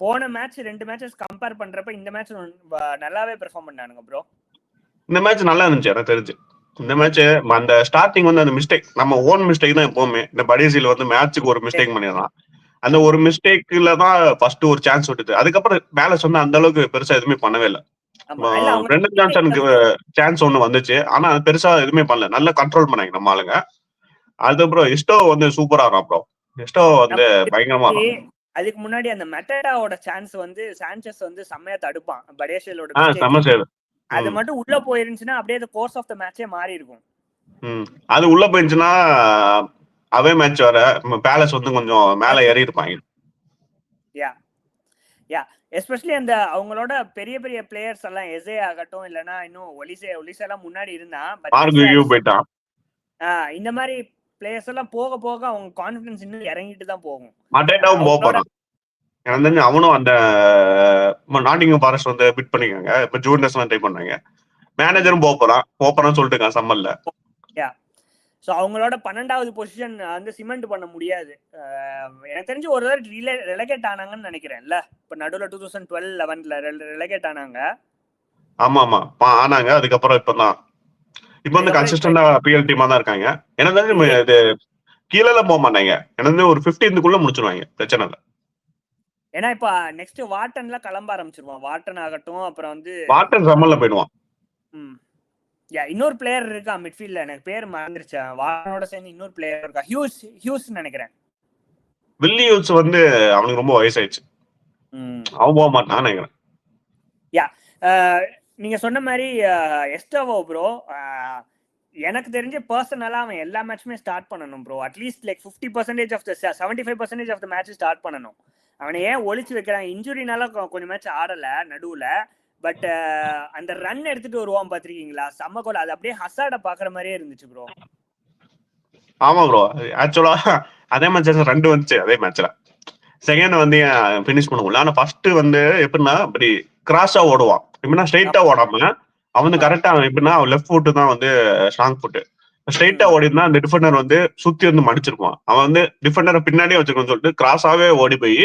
போன மேட்ச் 2 மேட்சஸ் கம்பேர் பண்றப்ப இந்த மேட்ச் நல்லாவே பெர்ஃபார்ம் பண்ணானுங்க ப்ரோ. இந்த மேட்ச் நல்லா இருந்துச்சு எனக்கு தெரிஞ்சு. இந்த மேட்ச் அந்த ஸ்டார்டிங் வந்து அந்த மிஸ்டேக் நம்ம ஓன் மிஸ்டேக் தான் எப்பவுமே. இந்த படேசில வந்து மேட்சுக்கு ஒரு மிஸ்டேக் பண்ணிடலாம். அந்த ஒரு மிஸ்டேக்ல தான் ஃபர்ஸ்ட் ஒரு சான்ஸ் விட்டுது. அதுக்கப்புறம் பேலன்ஸ் வந்து அந்த அளவுக்கு பெருசா எதுவுமே பண்ணவே இல்லை. ரெண்டன் ஜான்சனுக்கு சான்ஸ் ஒண்ணு வந்துச்சு. ஆனா பெருசா எதுவுமே பண்ணல. நல்லா கண்ட்ரோல் பண்ணாங்க நம்ம ஆளுங்க. அதுக்கப்புறம் எஸ்டோ வந்து சூப்பரா ஆடுறான் ப்ரோ. எஸ்டோ வந்து பயங்கரமா அதுக்கு முன்னாடி அந்த மெட்டடாவோட சான்ஸ் வந்து சாnchez வந்து செம்மையா தடுப்பான் படேஷியலோட மிஸ்டேக். அது மட்டும் உள்ள போயிருந்துச்சுன்னா அப்படியே the course of the match மாறி இருக்கும். அது உள்ள போயிருந்துச்சுன்னா அவே மேட்ச் வர பேலஸ் வந்து கொஞ்சம் மேல ஏறி இருப்பாங்க. யா எஸ்பெஷலி அந்த அவங்களோட பெரிய பெரிய பிளேயர்ஸ் எல்லாம் எசே ஆகட்டும் இல்லனா இன்னும் ஒலிசே எல்லாம் முன்னாடி இருந்தான். போயிட்டான். இந்த மாதிரி பிளேயர்ஸ் எல்லாம் போக போக அவங்க கான்ஃபிடன்ஸ் இன்னும் இறங்கிட்டு தான் போகும். மட்டேட்டாவும் போக போறான். எனக்கு தெரிஞ்சு அவனும் அந்த நாட்டிங்ஹாம் ஃபாரஸ்ட் வந்து பிட் பண்ணிக்காங்க. இப்ப ஜூனியர்ஸ் எல்லாம் ட்ரை பண்றாங்க. மேனேஜரும் போறான்னு சொல்லிட்டு இருக்கான் சம்மர்ல. ஸோ அவங்களோட 12வது பொசிஷன் வந்து சிமெண்ட் பண்ண முடியாது. எனக்கு தெரிஞ்சு ஒரு தடவை ரெலகேட் ஆனாங்கன்னு நினைக்கிறேன்ல. இப்போ நடுவில் 2012-11 ரெலகேட் ஆனாங்க. ஆமா ஆனாங்க. அதுக்கப்புறம் இப்போ வந்து கன்சிஸ்டண்டா பிஎல் டீமா தான் இருக்காங்க. எனக்கு தெரிஞ்சு இது கீழே போக மாட்டாங்க. எனக்கு ஒரு 15க்குள்ள முடிச்சிருவாங்க. பிரச்சனை இல்லை. ஏன்னா இப்ப நெக்ஸ்ட் வாட்டன்ல கிளம்ப ஆரம்பிச்சிருவான். வாட்டன் ஆகட்டும் அப்புறம் வந்து வாட்டன் சம்மர்ல போயிடுவான். இன்னொரு பிளேயர் இருக்கா மிட்ஃபீல்ட்ல, எனக்கு பேர் மறந்துருச்சு. வாட்டனோட சேர்ந்து இன்னொரு பிளேயர் இருக்கா, ஹியூஸ் நினைக்கிறேன். வில்லி ஹியூஸ் வந்து அவனுக்கு ரொம்ப வயசாயிடுச்சு. அவன் போக மாட்டான் நினைக்கிறேன். நீங்க சொன்ன மாதிரி எஸ்டோவோ ப்ரோ எனக்கு தெரிஞ்ச பர்சனலா அவன் எல்லா மேட்சுமே ஸ்டார்ட் பண்ணணும் bro. At least like 50% of the 75% of the match start பண்ணணும். அவனை ஏன் ஒழிச்சு வைக்கிறான்? இன்ஜுரினால கொஞ்சம் மேட்ச் ஆடல நடுவுல. பட் அந்த ரன் எடுத்துட்டு வருவான் பாத்திருக்கீங்களா, செம்ம கோல். அது அப்படியே ஹசார்ட பாக்குற மாதிரியே இருந்துச்சு ப்ரோ. ஆமா ப்ரோ, ஆக்சுவலா அதே மேட்ச் 2 வந்துச்சு. அதே மேட்ச்ல செகண்ட் வந்து பினிஷ் பண்ண முடியல. ஆனா ஃபர்ஸ்ட் வந்து எப்படின்னா அப்படி கிராஸா ஓடுவான். எப்படின்னா ஸ்ட்ரெயிட்டா ஓடாம அவன் கரெக்டா எப்படின்னா லெஃப்ட் ஃபுட் தான் வந்து ஸ்ட்ராங் ஃபுட். ஸ்ட்ரெயிட்டா ஓடினா அந்த டிஃபெண்டர் வந்து சுத்தி வந்து மடிச்சிருப்பான். அவன் வந்து டிஃபெண்டரை பின்னாடியே வச்சிருக்கணும்னு சொல்லிட்டு கிராஸாவே ஓடி போய்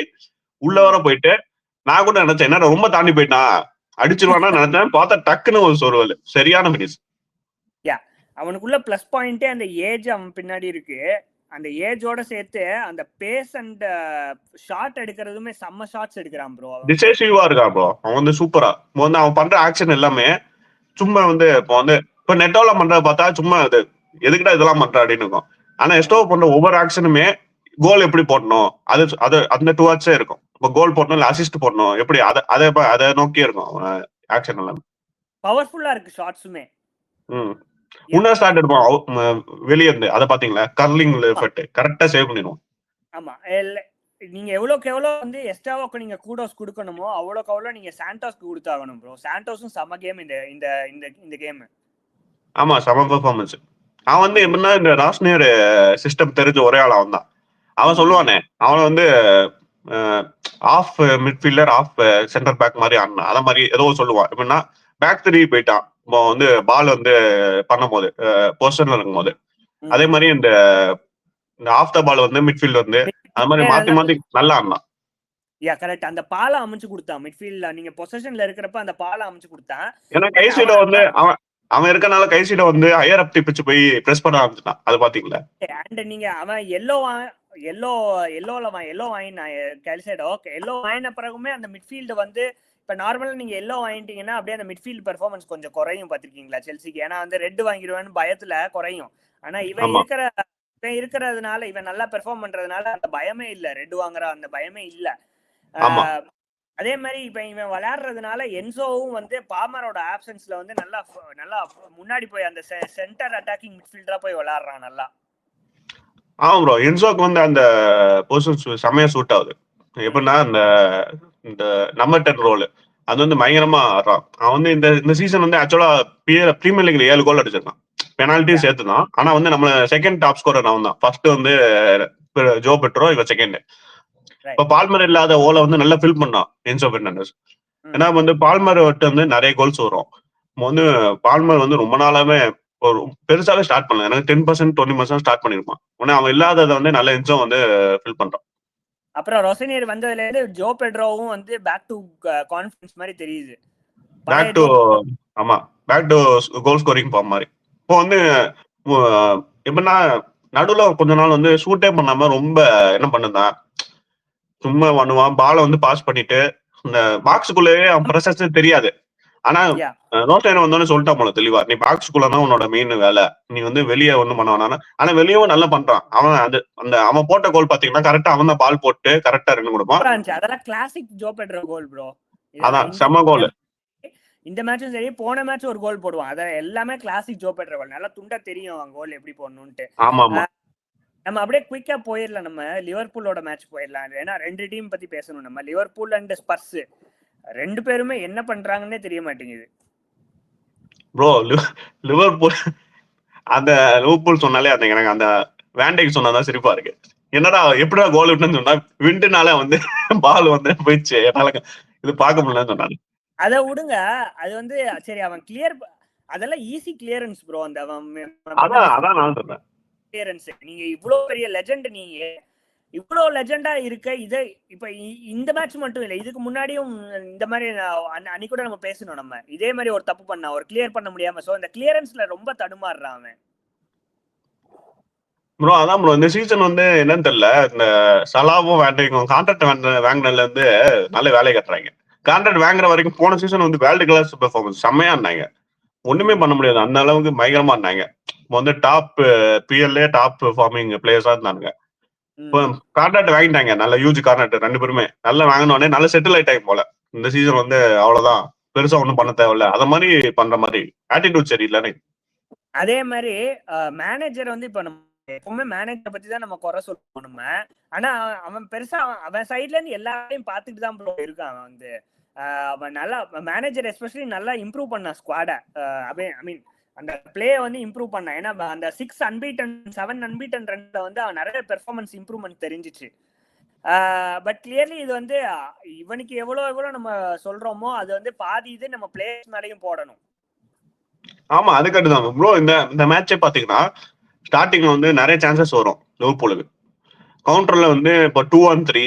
உள்ள வர போயிட்டு, நான் கூட நினைச்சேன் என்ன ரொம்ப தாண்டி போயிட்டான் அடிச்சிருவானா நினைச்சேன். பார்த்தா டக்குன்னு ஒரு சொருவல், சரியான பினிஷ். அவனுக்குள்ள பிளஸ் பாயிண்டே அந்த ஏஜ் அவன் பின்னாடி இருக்கு. அந்த ஏஜோட சேர்த்து அந்த பேஸ் அண்ட் ஷாட் எடுக்கிறதுமே செம்ம ஷாட்ஸ் எடுக்கிறான் ப்ரோ. டிசைசிவா இருக்கான் ப்ரோ. அவன் வந்து சூப்பரா வந்து அவன் பண்ற ஆக்ஷன் எல்லாமே சும்மா வந்து இப்போ நெட்டோல பண்றத பார்த்தா சும்மா அது எதுக்குடா இதெல்லாம் பண்ற அப்படின்னு இருக்கும். ஆனா எஸ்டோ பண்ற ஒவ்வொரு ஆக்ஷனுமே கோல் எப்படி போடணும் அது அந்த டுவார்ட்ஸே இருக்கும். இப்போ கோல் போடணும் இல்ல அசிஸ்ட் போடணும் எப்படி அதை நோக்கியே இருக்கும் ஆக்ஷன் எல்லாமே. பவர்ஃபுல்லா இருக்கு ஷாட்ஸுமே. முன்னாடி ஸ்டார்ட் எடுப்போம் வெளியே இருந்து. அதை பாத்தீங்களா, கர்லிங் எஃபெக்ட் கரெக்டா சேவ் பண்ணிடுவோம். ஆமா, நீங்க எவ்வளவுக்கு எவ்வளவு வந்து எஸ்டாவோக்கு நீங்க கூடோஸ் கொடுக்கணுமோ அவ்வளவுக்கு அவ்வளவு நீங்க சாண்டோஸ்க்கு கொடுத்தாகணும் ப்ரோ. சாண்டோஸும் செம கேம் இந்த கேம். ஆமா, செம பெர்ஃபார்மன்ஸ். அவன் வந்து எப்படின்னா இந்த ராஸ்னியர் சிஸ்டம் தெரிஞ்ச ஒரே ஆள் அவன் தான். அவன் சொல்லுவானே அவன் வந்து of midfielder of centre back மாதிரி ஆடினா அத மாதிரி ஏதோ சொல்லுவான். எப்படின்னா பேக் 3 போயிட்டான் இப்போ வந்து பால் வந்து பண்ணும் போது பொசிஷன்ல இருக்கும் போது. அதே மாதிரி இந்த ஆஃப் த பால் வந்து மிட்ஃபீல்ட் வந்து அது மாதிரி மாத்தி மாத்தி நல்லா ஆடினான். கரெக்ட். அந்த பாலை அமைச்சு கொடுத்தான் மிட்ஃபீல்ட்ல. நீங்க பொசிஷன்ல இருக்கிறப்ப அந்த பாலை அமைச்சு கொடுத்தான். ஏன்னா கைசீட வந்து அவன் இருக்கனால கைசீட வந்து ஹையர் அப் பிச்சு போய் பிரஸ் பண்ண ஆரம்பிச்சான். அது பாத்தீங்களா? அண்ட் நீங்க அவன் எல்லோ வாங்கினா கைசைடோ எல்லோ வாங்கின பிறகுமே அந்த மிட்ஃபீல்டு வந்து இப்ப நார்மலா நீங்க எல்லோ வாங்கிட்டீங்கன்னா அப்படியே அந்த மிட்ஃபீல்ட் பெர்ஃபார்மன்ஸ் கொஞ்சம் குறையும் பாத்திருக்கீங்களா செல்சிக்கு. ஏன்னா வந்து ரெட் வாங்கிடுவேன்னு பயத்துல குறையும். ஆனா இவன் இருக்கிறதுனால இவன் நல்லா பெர்ஃபார்ம் பண்றதுனால அந்த பயமே இல்ல, ரெட் வாங்குற அந்த பயமே இல்ல. அதே மாதிரி இப்ப இவன் விளையாடுறதுனால என்சோவும் வந்து பாமரோட ஆப்சன்ஸ்ல வந்து நல்லா முன்னாடி போய் அந்த சென்டர் அட்டாக்கிங் மிட்ஃபீல்டரா போய் விளையாடுறான் நல்லா. ஆமா ப்ரோ, என்சோக்கு வந்து அந்த பொசிஷன் செமையா சூட் ஆகுது. எப்படின்னா இந்த நம்பர் 10 ரோல் அது வந்து பயங்கரமா ஆடுறான். அவன் வந்து இந்த சீசன் வந்து ஆக்சுவலா பிரீமியர் லீக்ல 7 கோல் அடிச்சிருக்கான், பெனால்ட்டியும் சேர்த்துதான். ஆனா வந்து நம்ம செகண்ட் டாப் ஸ்கோரர் அவன் தான். ஃபர்ஸ்ட் வந்து ஜோ பெட்ரோ, இவன் செகண்ட். இப்ப பால்மர் இல்லாத ஓலை வந்து நல்லா ஃபில் பண்ணான் என்சோ பெர்னாண்டஸ். ஏன்னா வந்து பால்மர் வந்து நிறைய கோல்ஸ் வரும். வந்து பால்மர் வந்து ரொம்ப நாளாவே ஒரு பெருசாவே ஸ்டார்ட் பண்ணல. எனக்கு 10% 20% ஸ்டார்ட் பண்ணிருப்பான். ஆனா அவன் இல்லாததை வந்து நல்ல என்சோ வந்து ஃபில் பண்றான். அப்புறம் ரொசனியர் வந்ததுல இருந்து ஜோ பெட்ரோவும் வந்து பேக் டு கான்ஃபிடன்ஸ் மாதிரி தெரியுது. பேக் டு ஆமா back to goal scoring form மாதிரி. இப்போ வந்து எப்படின்னா நடுவுல கொஞ்ச நாள் வந்து ஷூட்டே பண்ணாம ரொம்ப என்ன பண்ணுதான், சும்மா பண்ணுவான், பாலை வந்து பாஸ் பண்ணிட்டு இந்த பாக்ஸுக்குள்ளேயே அவன் ப்ரெசன்ஸே தெரியாது. ஆனா ரோஸ்டர் வந்தோடனே சொல்லிட்டா போல தெளிவா, நீ பாக்ஸ்குள்ளதான் உன்னோட மெயின் வேலை, நீ வந்து வெளியே ஒண்ணும் பண்ண வேணாம். ஆனா வெளியவும் நல்லா பண்றான் அவன். அது அந்த அவன் போட்ட கோல் பாத்தீங்கன்னா கரெக்டா அவன் தான் பால் போட்டு கரெக்டா ரன் கொடுப்பான். அதெல்லாம் கிளாசிக் ஜோ பெட்ரோ கோல் ப்ரோ. அதான் செம கோல். இந்த மேட்சும் சரி, போன மேட்ச் ஒரு கோல் போடுவான். அத எல்லாமே கிளாசிக் ஜோ பெட்ரோ கோல். நல்லா துண்டா தெரியும் அவன் கோல் எப்படி போடணும்ட்டு. நம்ம அப்படியே குயிக்கா போயிடலாம், நம்ம லிவர்பூலோட மேட்ச் போயிடலாம். ஏன்னா 2 டீம் பத்தி பேசணும் நம்ம. லிவர்பூல் அண்ட் ஸ்பர்ஸ் 2 பேருமே என்ன பண்றாங்கன்னே தெரிய மாட்டேங்குது ப்ரோ. லிவர்பூல் அந்த லிவர்பூல் சொன்னாலே அந்த எனக்கு அந்த வேண்டைக்கு சொன்னாதான் சிரிப்பா இருக்கு. என்னடா எப்படிடா கோல் விட்டுன்னு சொன்னா விண்டுனால வந்து பால் வந்து போயிடுச்சு, என்னால இது பார்க்க முடியலன்னு சொன்னாங்க. அதை விடுங்க, அது வந்து சரி அவன் கிளியர், அதெல்லாம் ஈஸி கிளியரன்ஸ் ப்ரோ. அந்த அதான் நான் சொல்றேன் கிளியரன்ஸ். நீங்க இவ்வளவு பெரிய லெஜெண்ட், நீங்க இவ்வளவு லெஜெண்டா இருக்க, இதை இப்ப இந்த மேட்ச் மட்டும் இல்ல, இதுக்கு முன்னாடியும் இந்த மாதிரி அன்னைக்கு கூட நம்ம பேசணும். நம்ம இதே மாதிரி ஒரு தப்பு பண்ணா, ஒரு கிளியர் பண்ண முடியாம, சோ இந்த கிளியரன்ஸ்ல ரொம்ப தடுமாறுறான் அவன் ப்ரோ. அதான் ப்ரோ இந்த சீசன் வந்து என்னன்னு தெரியல, இந்த சலாவும் வேண்டைக்கும் கான்ட்ராக்ட் வாங்கினதுல இருந்து நல்ல வேலையை கட்டுறாங்க. கான்ட்ராக்ட் வாங்குற வரைக்கும் போன சீசன் வந்து வேர்ல்டு கிளாஸ் பெர்ஃபார்மன்ஸ் செம்மையா இருந்தாங்க, ஒண்ணுமே பண்ண முடியாது, அந்த அளவுக்கு பயங்கரமா இருந்தாங்க. இப்போ வந்து டாப் பிஎல்ஏ டாப் பெர்ஃபார்மிங் பிளேயர்ஸா இருந்தாங்க. இப்போ கான்ட்ராக்ட் வாங்கிட்டாங்க, நல்ல யூஜ் கான்ட்ராக்ட், 2 பேருமே நல்லா வாங்கினோடனே நல்ல செட்டில் ஆயிட்டாங்க போல. இந்த சீசன் வந்து அவ்வளவுதான், பெருசா ஒண்ணும் பண்ண தேவையில்ல, அத மாதிரி பண்ற மாதிரி ஆட்டிடியூட் சரியில்லை. அதே மாதிரி மேனேஜர் வந்து இப்ப நம்ம எப்பவுமே மேனேஜரை பத்தி தான் நம்ம குறை சொல்லுவோம் நம்ம. ஆனா அவன் பெருசா அவன் சைட்ல இருந்து எல்லாரையும் பார்த்துட்டு தான் ப்ரோ இருக்கான். அவன் வந்து அவன் நல்லா மேனேஜர் எஸ்பெஷலி நல்லா இம்ப்ரூவ் பண்ணான் ஸ்குவாடை. ஐ மீன் அந்த பிளே வந்து இம்ப்ரூவ் பண்ணான். ஏன்னா அந்த 6 அன்பீட்டன் 7 அன்பீட்டன் ரன்ல வந்து அவன் நிறைய பெர்ஃபார்மன்ஸ் இம்ப்ரூவ்மெண்ட் தெரிஞ்சிச்சு. பட் கிளியர்லி இது வந்து இவனுக்கு எவ்வளவு நம்ம சொல்றோமோ அது வந்து பாதி இது நம்ம பிளேயர்ஸ் மேலேயும் போடணும். ஆமா அது கட்டுதான் ப்ரோ. இந்த மேட்சே பாத்தீங்கன்னா ஸ்டார்டிங்ல வந்து நிறைய சான்சஸ் வரும் லிவர்பூலுக்கு. கவுண்டர்ல வந்து இப்போ 2-on-3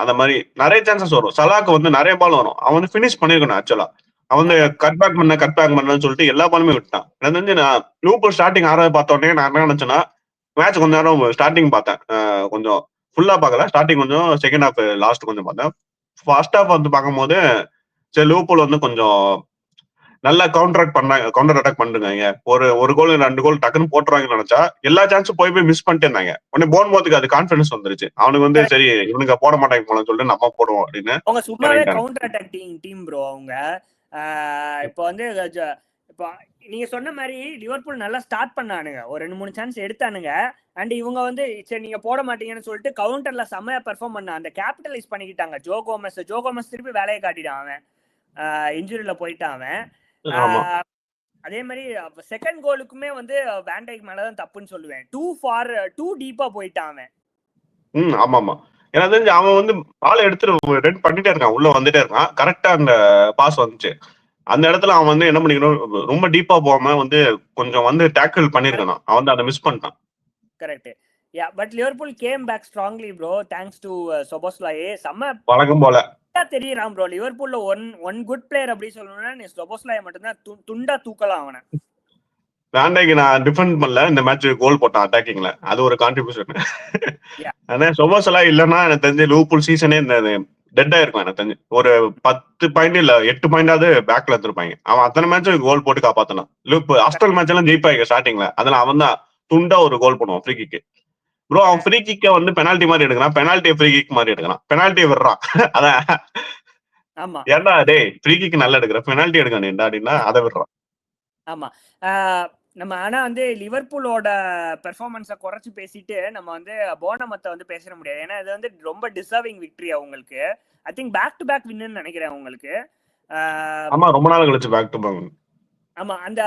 அந்த மாதிரி நிறைய சான்சஸ் வரும். சலாக்கு வந்து நிறைய பால் வரும், அவன் வந்து பினிஷ் பண்ணிருக்கணும் ஆக்சுவலா. அவன் வந்து கட் பேக் பண்ணன்னு சொல்லிட்டு எல்லா பாலுமே விட்டான். எனக்கு தெரிஞ்சு நான் லிவர்பூல் ஸ்டார்டிங் ஆறாவது பார்த்தோன்னே நான் என்ன நினைச்சேன்னா, மேட்ச் கொஞ்ச நேரம் ஸ்டார்டிங் பார்த்தேன், கொஞ்சம் ஃபுல்லா பார்க்கல, ஸ்டார்டிங் கொஞ்சம், செகண்ட் ஹாஃப் லாஸ்ட் கொஞ்சம் பார்த்தேன். ஃபர்ஸ்ட் ஹாஃப் வந்து பார்க்கும்போது சரி லிவர்பூல் வந்து கொஞ்சம் நல்லா கவுண்டர் அட்டாக் பண்றாங்க, ஒரு கோல் 2 கோல் டக்குன்னு போட்டுருவாங்கன்னு நினைச்சா எல்லா சான்ஸும் போய் மிஸ் பண்ணிட்டே இருந்தாங்க. உடனே போன்மோத்துக்கு அது கான்பிடன்ஸ் வந்துருச்சு, அவனுக்கு வந்து சரி இவனுக்கு போட மாட்டாங்க போலன்னு சொல்லிட்டு நம்ம போடுவோம் அப்படின்னு. அவங்க சும்மாவே கவுண்டர் அட்டாக் டீம் ப்ரோ அவங்க. இப்போ வந்து இப்போ நீங்க சொன்ன மாதிரி லிவர்பூல் நல்லா ஸ்டார்ட் பண்ணானுங்க, ஒரு 2-3 சான்ஸ் எடுத்தானுங்க. அண்ட் இவங்க வந்து சரி நீங்க போட மாட்டீங்கன்னு சொல்லிட்டு கவுண்டர்ல செம்மையா பெர்ஃபார்ம் பண்ண, அந்த கேபிட்டலைஸ் பண்ணிக்கிட்டாங்க. ஜோ கோமஸ் திருப்பி வேலையை காட்டிட்டான், அவன் இன்ஜுரியில போயிட்டான் அவன். அதே மாதிரி செகண்ட் கோலுக்குமே வந்து வேண்டைக்கு மேலதான் தப்புன்னு சொல்லுவேன். டூ டீப்பா போயிட்டான் அவன். ஆமா எனக்கு தெரிஞ்சு அவன் வந்து பால் எடுத்துட்டு ரன் பண்ணிட்டே இருக்கான், உள்ள வந்துட்டே இருக்கான், கரெக்டா அந்த பாஸ் வந்துச்சு. அந்த இடத்துல அவன் வந்து என்ன பண்ணிக்கணும், ரொம்ப டீப்பா போகாம வந்து கொஞ்சம் வந்து டேக்கிள் பண்ணிருக்கணும், அவன் வந்து அதை மிஸ் பண்ணிட்டான். Correct. Yeah, but Liverpool came back strongly bro, thanks to சொபோஸ்லாயே. செம்ம வழக்கம் போல தெரியுறான் ப்ரோ. லிவர்பூல்ல ஒன் குட் பிளேயர் அப்படி சொல்லணும்னா நீ சொபோஸ்லாயை மட்டும்தான் துண்டா தூக்கலாம் அவனை. வேண்டைக்கு நான் டிஃபெண்ட் பண்ணல, இந்த மேட்ச் கோல் போட்டான் அட்டாக்கிங்ல, அது ஒரு கான்ட்ரிபியூஷன். ஆனா சொபோஸ்லா இல்லைன்னா எனக்கு தெரிஞ்சு லிவர்பூல் சீசனே இந்த டெட்டா இருக்கும். எனக்கு தெரிஞ்சு ஒரு 10 பாயிண்ட் இல்ல 8 பாயிண்டாவது பேக்ல எடுத்திருப்பாங்க. அவன் அத்தனை மேட்ச் கோல் போட்டு காப்பாத்தனான். அஸ்டல் மேட்ச் எல்லாம் ஜெயிப்பாங்க ஸ்டார்டிங்ல, அதுல அவன் தான் துண்டா ஒரு கோல் பண்ணுவான் ஃப்ரீ கிக். ப்ரோ அவன் ஃப்ரீ கிக்க வந்து பெனால்டி மாதிரி எடுக்கிறான், பெனால்டி ஃப்ரீ கிக் மாதிரி எடுக்கிறான், பெனால்டி விடுறான். அதான் ஏன்டா டேய் ஃப்ரீ கிக் நல்லா எடுக்கிற, பெனால்டி எடுக்கணும் அப்படின்னா அதை விடுறான். ஆமா நம்ம ஆனா வந்து லிவர்பூலோட பெர்ஃபார்மன்ஸை குறைச்சு பேசிட்டு நம்ம வந்து போனமத்தை வந்து பேச முடியாது. ஏன்னா இது வந்து ரொம்ப டிசர்விங் விக்டரி அவங்களுக்கு. I think back to back வின்னு நினைக்கிறேன் அவங்களுக்கு. ஆமா ரொம்ப நாள் கழிச்சு பேக் டு பேக். ஆமா அந்த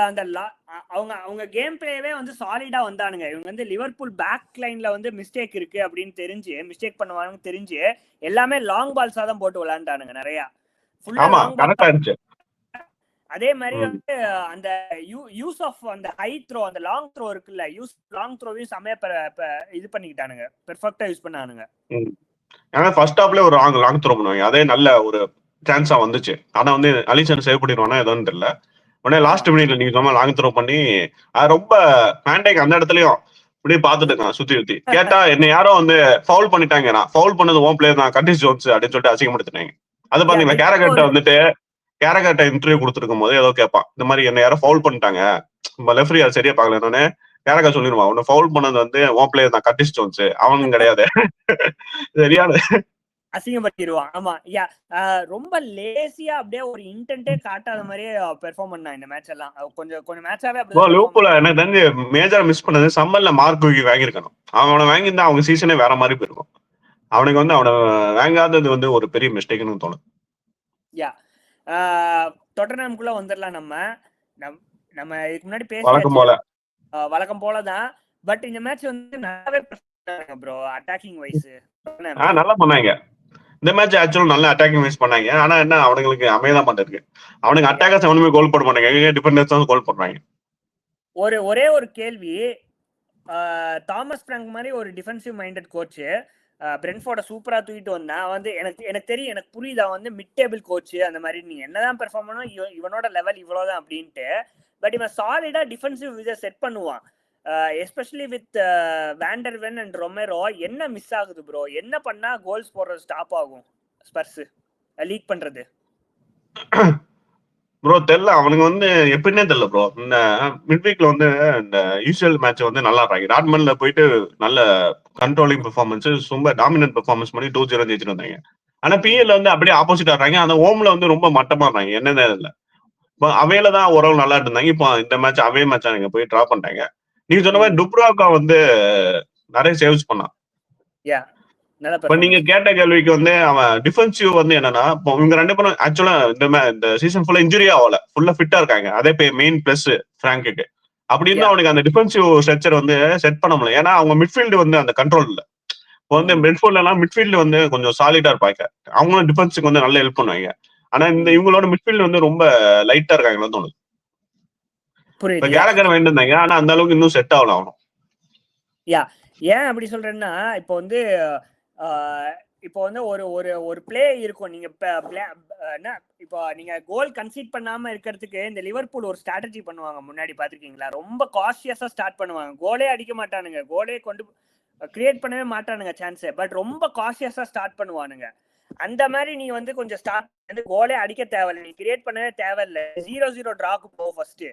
அவங்க கேம் பிளேவே வந்து சாலிடா வந்தானுங்க. இவங்க வந்து லிவர்பூல் பேக் லைன்ல வந்து மிஸ்டேக் இருக்கு அப்படின்னு தெரிஞ்சு, மிஸ்டேக் பண்ணுவாங்கன்னு தெரிஞ்சு எல்லாமே லாங் பால்ஸா தான் போட்டு விளையாண்டானுங்க நிறைய. அதே மாதிரி வந்து அந்த யூஸ் ஆஃப் அந்த ஹை த்ரோ, அந்த லாங் த்ரோ இருக்குல்ல, லாங் த்ரோவையும் செமையா இது பண்ணிக்கிட்டானுங்க, பெர்ஃபெக்ட்டா யூஸ் பண்ணானுங்க. ஏன்னா ஃபர்ஸ்ட் ஹாப்ல ஒரு லாங் த்ரோ பண்ணுவாங்க, அதே நல்ல ஒரு சான்ஸா வந்துச்சு. ஆனா வந்து அலிசன் சேவ் பண்ணிடுவானா எதுவும் தெரியல. உடனே லாஸ்ட் மினிட்ல நீங்க சொன்ன லாங் த்ரோ பண்ணி ரொம்ப மேண்டேக் அந்த இடத்துலயும் இப்படியே பாத்துட்டு இருக்கான் சுத்தி கேட்டா என்ன யாரோ வந்து ஃபவுல் பண்ணிட்டாங்க, நான் ஃபவுல் பண்ணது ஓன் பிளேயர் தான் கர்டிஸ் ஜோன்ஸ் அப்படின்னு சொல்லிட்டு அசிங்கப்படுத்திட்டாங்க. அது பாத்தீங்களா, கேரகட்ட வந்துட்டு கேரகட்ட இன்டர்வியூ கொடுத்துருக்கும் போது ஏதோ கேட்பான், இந்த மாதிரி என்ன யாரோ ஃபவுல் பண்ணிட்டாங்க, லெஃப்ரி அதை சரியா பாக்கல. என்னன்னு கேரகா சொல்லிடுவான், உன்னை ஃபவுல் பண்ணது வந்து ஓன் பிளேயர் தான் கர்டிஸ் ஜோன்ஸ், அவனும் கிடையாது. சரியான அசிங்கப்படுத்திடுவான். ஆமா, ரொம்ப லேசியா அப்படியே ஒரு இன்டென்ட்டே காட்டாத மாதிரியே பெர்ஃபார்ம் பண்ணான் இந்த மேட்ச் எல்லாம். கொஞ்சம் மேட்சாவே அப்படிதான். லிவர்பூல் எனக்கு தெரிஞ்சு மேஜரா மிஸ் பண்ணது சம்மர்ல மார்க் வாங்கியிருக்கணும். அவனை வாங்கியிருந்தா அவங்க சீசனே வேற மாதிரி போயிருக்கும். அவனுக்கு வந்து அவனை வாங்காதது வந்து ஒரு பெரிய மிஸ்டேக்னு தோணும். டொட்டன்ஹாம்குள்ள வந்துடலாம். நம்ம இதுக்கு முன்னாடி வழக்கம் போலதான். பட் இந்த மேட்ச் வந்து நல்லாவே ப்ரோ அட்டாக்கிங் வைஸ் நல்லா பண்ணாங்க. இந்த மேட்ச் ஆக்சுவலா நல்ல அட்டாக்கிங் வைஸ் பண்ணாங்க. ஆனா என்ன அவனுங்களுக்கு அமையதான் மாட்டிருக்கு. அவனுக்கு அட்டாக்கர்ஸ் எவனுமே கோல் போட மாட்டாங்க, டிஃபெண்டர்ஸ் தான் கோல் போடுறாங்க. ஒரே ஒரு கேள்வி, தாமஸ் பிராங்க் மாதிரி ஒரு டிஃபென்சிவ் மைண்டட் கோச் பிரென்ஃபோர்ட சூப்பரா தூக்கிட்டு வந்தா வந்து எனக்கு தெரியும், எனக்கு புரியுதா வந்து மிட் டேபிள் கோச் அந்த மாதிரி நீ என்னதான் பெர்ஃபார்ம் பண்ணும், இவனோட லெவல் இவ்வளவுதான் அப்படின்ட்டு. பட் இவன் சாலிடா டிஃபென்சிவ் விஜை செட் பண்ணுவான். Especially with Van de Ven and Romero. என்ன மிஸ் ஆகுது ப்ரோ? என்ன பண்ணா கோல்ஸ் போடுறது ஸ்டாப் ஆகும் ஸ்பர்ஸ் லீக் பண்றது? ப்ரோ தெரியல, அவனுக்கு வந்து எப்படின்னே தெரியல ப்ரோ. இந்த மிட் வீக்ல வந்து இந்த யூசிஎல் மேட்ச் வந்து நல்லா இருக்காங்க. டாட்மண்ட்ல போயிட்டு நல்ல கண்ட்ரோலிங் பெர்ஃபார்மன்ஸ், ரொம்ப டாமினன்ட் பெர்ஃபார்மன்ஸ் பண்ணி 2-0 ஜெயிச்சுட்டு வந்தாங்க. ஆனா பிஎல்ல வந்து அப்படியே ஆப்போசிட் ஆடுறாங்க. அந்த ஹோம்ல வந்து ரொம்ப மட்டமா இருக்காங்க. என்னன்னு தெரியல. அவையில தான் ஓரளவு நல்லா இருந்தாங்க. இப்போ இந்த மேட்ச் அவே மேட்சா நீங்க போய் டிரா பண்ணிட்டாங்க. நீங்க சொன்ன மாதிரி டுப்ராக்கா வந்து நிறைய சேவ்ஸ் பண்ணான். இப்ப நீங்க கேட்ட கேள்விக்கு வந்து அவன் டிஃபென்சிவ் வந்து என்னன்னா, இப்போ இவங்க 2 பேரும் ஆக்சுவலா இந்த சீசன் ஃபுல்லா இன்ஜுரி ஆகல, ஃபுல்லா ஃபிட்டா இருக்காங்க. அதே மெயின் பிளஸ் பிராங்குக்கு. அப்படி இருந்தா அவனுக்கு அந்த டிஃபென்சிவ் ஸ்ட்ரக்சர் வந்து செட் பண்ண முடியல. ஏன்னா அவங்க மிட்ஃபீல்டு வந்து அந்த கண்ட்ரோல் இல்ல. இப்போ வந்து மிட்ஃபீல்ட்ல எல்லாம் மிட்ஃபீல்டு வந்து கொஞ்சம் சாலிடா இருப்பாங்க. அவங்களும் டிஃபென்ஸுக்கு வந்து நல்லா ஹெல்ப் பண்ணுவாங்க. ஆனா இவங்களோட மிட்ஃபீல்டு வந்து ரொம்ப லைட்டா இருக்காங்கன்னு தோணுது. இப்ப கேரக்டர் வேண்டியிருந்தாங்க, ஆனா அந்த அளவுக்கு இன்னும் செட் ஆகல அவனும். ஏன் அப்படி சொல்றேன்னா, இப்போ வந்து ஒரு பிளே இருக்கும். நீங்க இப்போ நீங்க கோல் கன்சீட் பண்ணாம இருக்கிறதுக்கு இந்த லிவர்பூல் ஒரு ஸ்ட்ராட்டஜி பண்ணுவாங்க. முன்னாடி பாத்திருக்கீங்களா? ரொம்ப காஷியஸா ஸ்டார்ட் பண்ணுவாங்க. கோலே அடிக்க மாட்டானுங்க, கோலே கொண்டு கிரியேட் பண்ணவே மாட்டானுங்க சான்ஸ். பட் ரொம்ப காஷியஸா ஸ்டார்ட் பண்ணுவானுங்க. அந்த மாதிரி நீ வந்து கொஞ்சம் ஸ்டார்ட் வந்து கோலே அடிக்க தேவையில்லை, நீ கிரியேட் பண்ணவே தேவையில்லை. 0-0 டிராக்கு போ ஃபர்ஸ்ட்.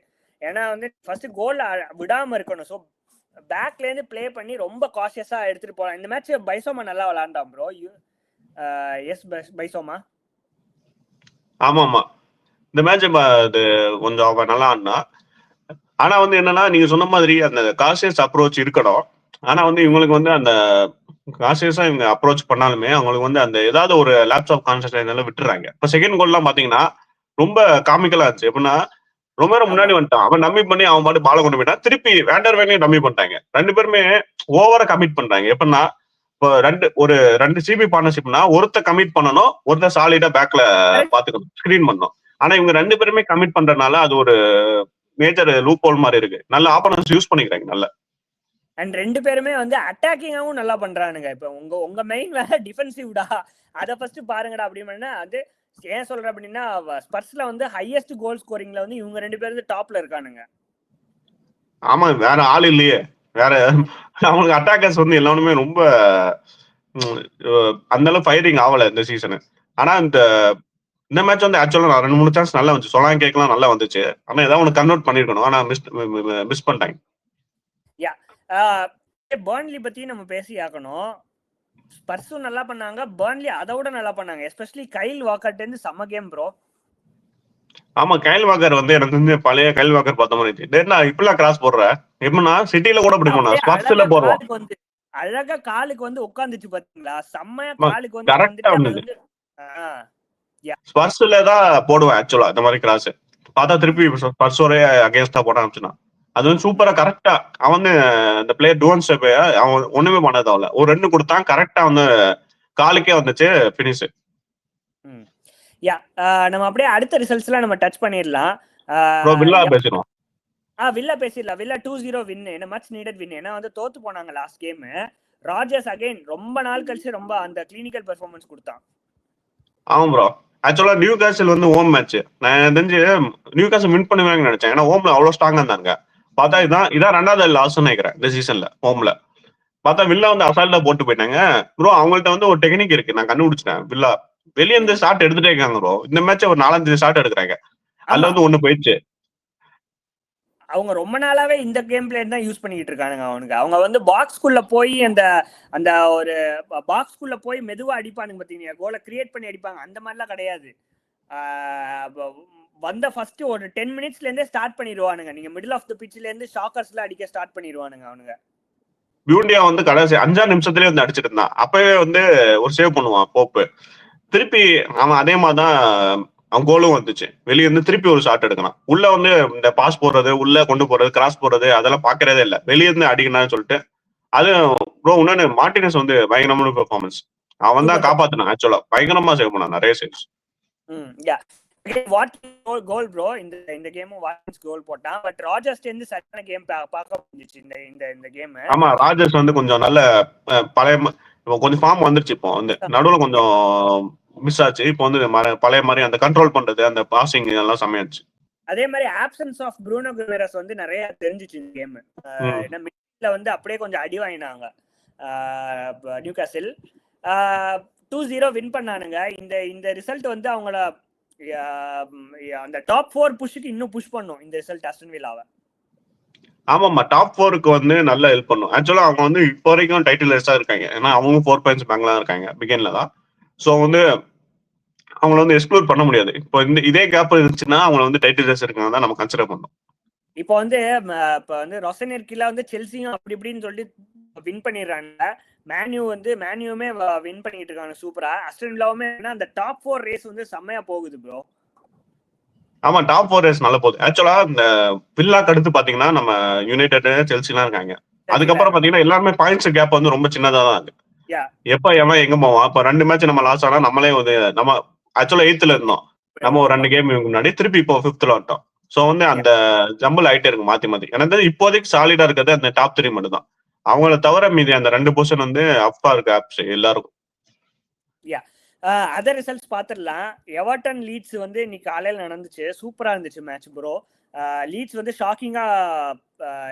ஏன்னா வந்து ஃபர்ஸ்ட் கோல் விடாம இருக்கணும். ஸோ பேக்ல இருந்து பிளே பண்ணி ரொம்ப காஷியஸா எடுத்துட்டு போலாம். இந்த மேட்ச் பைசோமா நல்லா விளையாண்டான் ப்ரோ. எஸ் பைசோமா. ஆமா இந்த மேட்ச் கொஞ்சம் அவன் நல்லா ஆடினா. ஆனா வந்து என்னன்னா, நீங்க சொன்ன மாதிரி அந்த காஷியஸ் அப்ரோச் இருக்கணும். ஆனா வந்து இவங்களுக்கு வந்து அந்த காஷியஸா இவங்க அப்ரோச் பண்ணாலுமே அவங்களுக்கு வந்து அந்த ஏதாவது ஒரு லேப்ஸ் ஆஃப் கான்சன்ட்ரேஷன்ல விட்டுறாங்க. இப்ப செகண்ட் கோல் எல்லாம் பாத்தீங்கன்னா ரொம்ப காமிக்கலா இருந்துச்சு. எப்படின்னா ரொமேரோ முன்னாடி வந்துட்டான், அவன் நம்பி பண்ணி அவன் பாட்டு பால கொண்டு போயிட்டான். திருப்பி வேண்டர்வேனையும் நம்பி பண்ணிட்டாங்க. 2 பேருமே ஓவரா கமிட் பண்றாங்க. எப்படின்னா இப்போ ரெண்டு சிபி பார்ட்னர்ஷிப்னா ஒருத்த கமிட் பண்ணணும், ஒருத்த சாலிடா பேக்ல பாத்துக்கணும், ஸ்கிரீன் பண்ணணும். ஆனா இவங்க 2 பேருமே கமிட் பண்றதுனால அது ஒரு மேஜர் லூப் ஹோல் மாதிரி இருக்கு. நல்ல ஆப்போனன்ட்ஸ் யூஸ் பண்ணிக்கிறாங்க நல்ல. அண்ட் 2 பேருமே வந்து அட்டாக்கிங்காவும் நல்லா பண்றானுங்க. இப்ப உங்க மெயின் வேலை டிஃபென்சிவ்டா, அத ஃபர்ஸ்ட் பாருங்கடா அப்படின்னா அது ஏன் சொல்றேன் அப்படின்னா, ஸ்பர்ஸ்ல வந்து ஹையஸ்ட் கோல் ஸ்கோரிங்ல வந்து இவங்க 2 பேரும் டாப்ல இருக்கானுங்க. ஆமா, வேற ஆள் இல்லையே. வேற அவங்களுக்கு அட்டாக்கர்ஸ் வந்து எல்லாருமே ரொம்ப அந்த அளவு ஃபயரிங் ஆகல இந்த சீசனு. ஆனா இந்த மேட்ச் வந்து ஆக்சுவலா நான் 2-3 சான்ஸ் நல்லா வந்துச்சு. சொலாம் கேக்கலாம் நல்லா வந்துச்சு. ஆனா ஏதாவது ஒன்று கன்வெர்ட் பண்ணிருக்கணும். ஆனா மிஸ் பண்ணிட்டாங்க. பர்ன்லி பத்தி நம்ம பேசி ஆகணும். ஸ்பர்ஸும் நல்லா பண்ணாங்க, பர்ன்லி அதை விட நல்லா பண்ணாங்க. எஸ்பெஷலி கைல் வாக்கர்ட் இருந்து செம்ம கேம் ப்ரோ. ஆமா, கைல் வாக்கர் வந்து எனக்கு வந்து பழைய கைல் வாக்கர் பார்த்த மாதிரி இருந்துச்சு. இப்பெல்லாம் கிராஸ் போடுற எப்படின்னா சிட்டில கூட அப்படி போனா ஸ்பர்ஸ்ல போடுவோம். அழகா காலுக்கு வந்து உட்காந்துச்சு பாத்தீங்களா? செம்மையா காலுக்கு வந்து கரெக்டா வந்தது. ஸ்பர்ஸ்ல தான் போடுவேன் ஆக்சுவலா இந்த மாதிரி கிராஸ். பார்த்தா திருப்பி ஸ்பர்ஸோரே அகேன்ஸ்டா போட ஆரம்பிச்சுனா அது வந்து சூப்பரா கரெக்டா அவன் வந்து இந்த பிளேயர் டோன் ஸ்டெப் அவன் ஒண்ணுமே பண்ணது அவள ஒரு 2 கொடுத்தான், கரெக்டா வந்து காலுக்கே வந்துச்சு பினிஷ். நம்ம அப்படியே அடுத்த ரிசல்ட்ஸ் எல்லாம் நம்ம டச் பண்ணிடலாம். வில்லா பேசிடலாம். Villa 2-0 win. என்ன மச் நீடட் வின். ஏன்னா வந்து தோத்து போனாங்க லாஸ்ட் கேம். ராஜர்ஸ் அகைன் ரொம்ப நாள் கழிச்சு ரொம்ப அந்த கிளினிக்கல் பெர்ஃபார்மன்ஸ் கொடுத்தான். ஆமா ப்ரோ. ஆக்சுவலா நியூ காசில் வந்து ஹோம் மேட்ச். நான் தெரிஞ்சு நியூ காசில் வின் பண்ணுவாங்கன்னு நினைச்சேன். ஏன்னா ஹோம்ல அவ்வளவு ஸ்ட்ராங்கா இருந்தாங்க. பார்த்தா இதான் 2வது லாஸ்ன்னு நினைக்கிறேன் இந்த சீசன்ல ஹோம்ல. பார்த்தா வில்லா வந்து அசால்ட்டா போட்டு போயிட்டாங்க ப்ரோ. அவங்கள்ட்ட வந்து ஒரு டெக்னிக் இருக்கு, நான் கண்டுபிடிச்சிட்டேன். வில்லா வெளியே இருந்து ஷாட் எடுத்துட்டே இருக்காங்க ப்ரோ. இந்த மேட்ச் ஒரு 4-5 ஷாட் எடுக்கிறாங்க. அதுல வந்து ஒண்ணு போயிடுச்சு. அவங்க ரொம்ப நாளாவே இந்த கேம் பிளே தான் யூஸ் பண்ணிட்டு இருக்கானுங்க. அவங்க வந்து பாக்ஸ்குள்ள போய் அந்த அந்த ஒரு பாக்ஸ்குள்ள போய் மெதுவா அடிப்பானுங்க பாத்தீங்க, கோலை கிரியேட் பண்ணி அடிப்பாங்க. அந்த மாதிரிலாம் கிடையாது. வந்த ஃபர்ஸ்ட் ஒரு 10 மினிட்ஸ்ல இருந்தே ஸ்டார்ட் பண்ணிடுவானுங்க. நீங்க மிடில் ஆஃப் த பிட்ச்ல இருந்து ஷாக்கர்ஸ்ல அடிக்க ஸ்டார்ட் பண்ணிடுவானுங்க அவனுங்க. பியூண்டியா வந்து கடைசி 5 நிமிஷத்துலயே வந்து அடிச்சிட்டு இருந்தான். அப்பவே வந்து ஒரு சேவ் பண்ணுவான் போப்பு. திருப்பி அவன் அதே மாதிரிதான் அவன் கோலும் வந்துச்சு. வெளியே இருந்து திருப்பி ஒரு ஷாட் எடுக்கணும். உள்ள வந்து இந்த பாஸ் போடுறது, உள்ள கொண்டு போறது, கிராஸ் போடுறது அதெல்லாம் பாக்குறதே இல்லை. வெளியே இருந்து அடிக்கணும்னு சொல்லிட்டு அது ப்ரோ. இன்னொன்னு மார்டினஸ் வந்து பயங்கரமான பெர்ஃபார்மன்ஸ். அவன் தான் காப்பாத்தினான். ஆக்சுவலா பயங்கரமா சேவ் பண்ணான் நிறைய சேவ்ஸ். கோல் ப்ரோ. இந்த கேமும் வாட்ஸ் கோல் போட்டான். பட் ராஜர்ஸ் வந்து சரியான கேம் பார்க்க முடிஞ்சிச்சு இந்த கேம். ஆமா, ராஜர்ஸ் வந்து கொஞ்சம் நல்ல பழைய கொஞ்சம் ஃபார்ம் வந்துருச்சு. இப்போ வந்து நடுவுல கொஞ்சம் மிஸ் ஆச்சு. இப்போ வந்து பழைய மாதிரி அந்த கண்ட்ரோல் பண்றது, அந்த பாசிங் எல்லாம் செமையாச்சு. அதே மாதிரி ஆப்சன்ஸ் ஆஃப் ப்ரூனோ கிமெரஸ் வந்து நிறைய தெரிஞ்சிச்சு இந்த கேம். ஏன்னா மிட்ல வந்து அப்படியே கொஞ்சம் அடி வாங்கினாங்க நியூ காசில். 2-0 வின் பண்ணானுங்க. இந்த ரிசல்ட் வந்து அவங்கள அந்த டாப் 4 புஷ்க்கு இன்னும் புஷ் பண்ணும் இந்த ரிசல்ட் அஸ்டன் வில்லாவை. ஆமாமா, டாப் 4க்கு வந்து நல்லா ஹெல்ப் பண்ணும். ஆக்சுவலா அவங்க வந்து இப்போ வரைக்கும் டைட்டில் ரேஸா இருக்காங்க. ஏன்னா அவங்க 4 பாயிண்ட்ஸ் பேங்க்ல இருக்காங்க பிகின்ல தான். ஸோ வந்து அவங்கள வந்து எக்ஸ்ப்ளோர் பண்ண முடியாது. இப்போ இதே கேப் இருந்துச்சுன்னா அவங்கள வந்து டைட்டில் ரேஸ் இருக்காங்க தான் நம்ம கன்சிடர் பண்ணோம். இப்போ வந்து ரொசனெர்கில வந்து செல்சியும் அப்படி இப்படின்னு சொல்லிட்டு வின் பண்ணிடுறாங்க. மேன்யூமே வின் பண்ணிட்டு இருக்காங்க சூப்பரா. அஸ்டன் வில்லாவுமே அந்த டாப் 4 ரேஸ் வந்து செம்மையா போகுது ப்ரோ. ஆமா, டாப் 4 ரேஸ் நல்லா போகுது. ஆக்சுவலா இந்த வில்லாக்கு அடுத்து பாத்தீங்கன்னா நம்ம யுனைடெட், செல்சிலாம் இருக்காங்க. அதுக்கப்புறம் பாத்தீங்கன்னா எல்லாமே பாயிண்ட்ஸ் கேப் வந்து ரொம்ப சின்னதா தான் இருக்கு. எப்ப எவன் எங்க போவான். இப்ப 2 மேட்ச் நம்ம லாஸ் ஆனா நம்மளே வந்து நம்ம ஆக்சுவலா 8th இருந்தோம். நம்ம ஒரு 2 கேம் முன்னாடி திருப்பி இப்போ 5th வந்துட்டோம். சோ வந்து அந்த ஜம்பிள் ஆயிட்டே இருக்கு மாத்தி மாத்தி. எனக்கு இப்போதைக்கு சாலிடா இருக்கிறது அந்த டாப் 3 மட்டும் தான். அவங்கள தவிர மீதி அந்த 2 பொசிஷன் வந்து அப்பா இருக்கு ஆப்ஸ் எல்லாருக்கும். அதர் ரிசல்ட்ஸ் பாத்துடலாம். எவர்டன் லீட்ஸ் வந்து இன்னைக்கு காலையில நடந்துச்சு. சூப்பரா இருந்துச்சு மேட்ச் ப்ரோ. லீட்ஸ் வந்து ஷாக்கிங்கா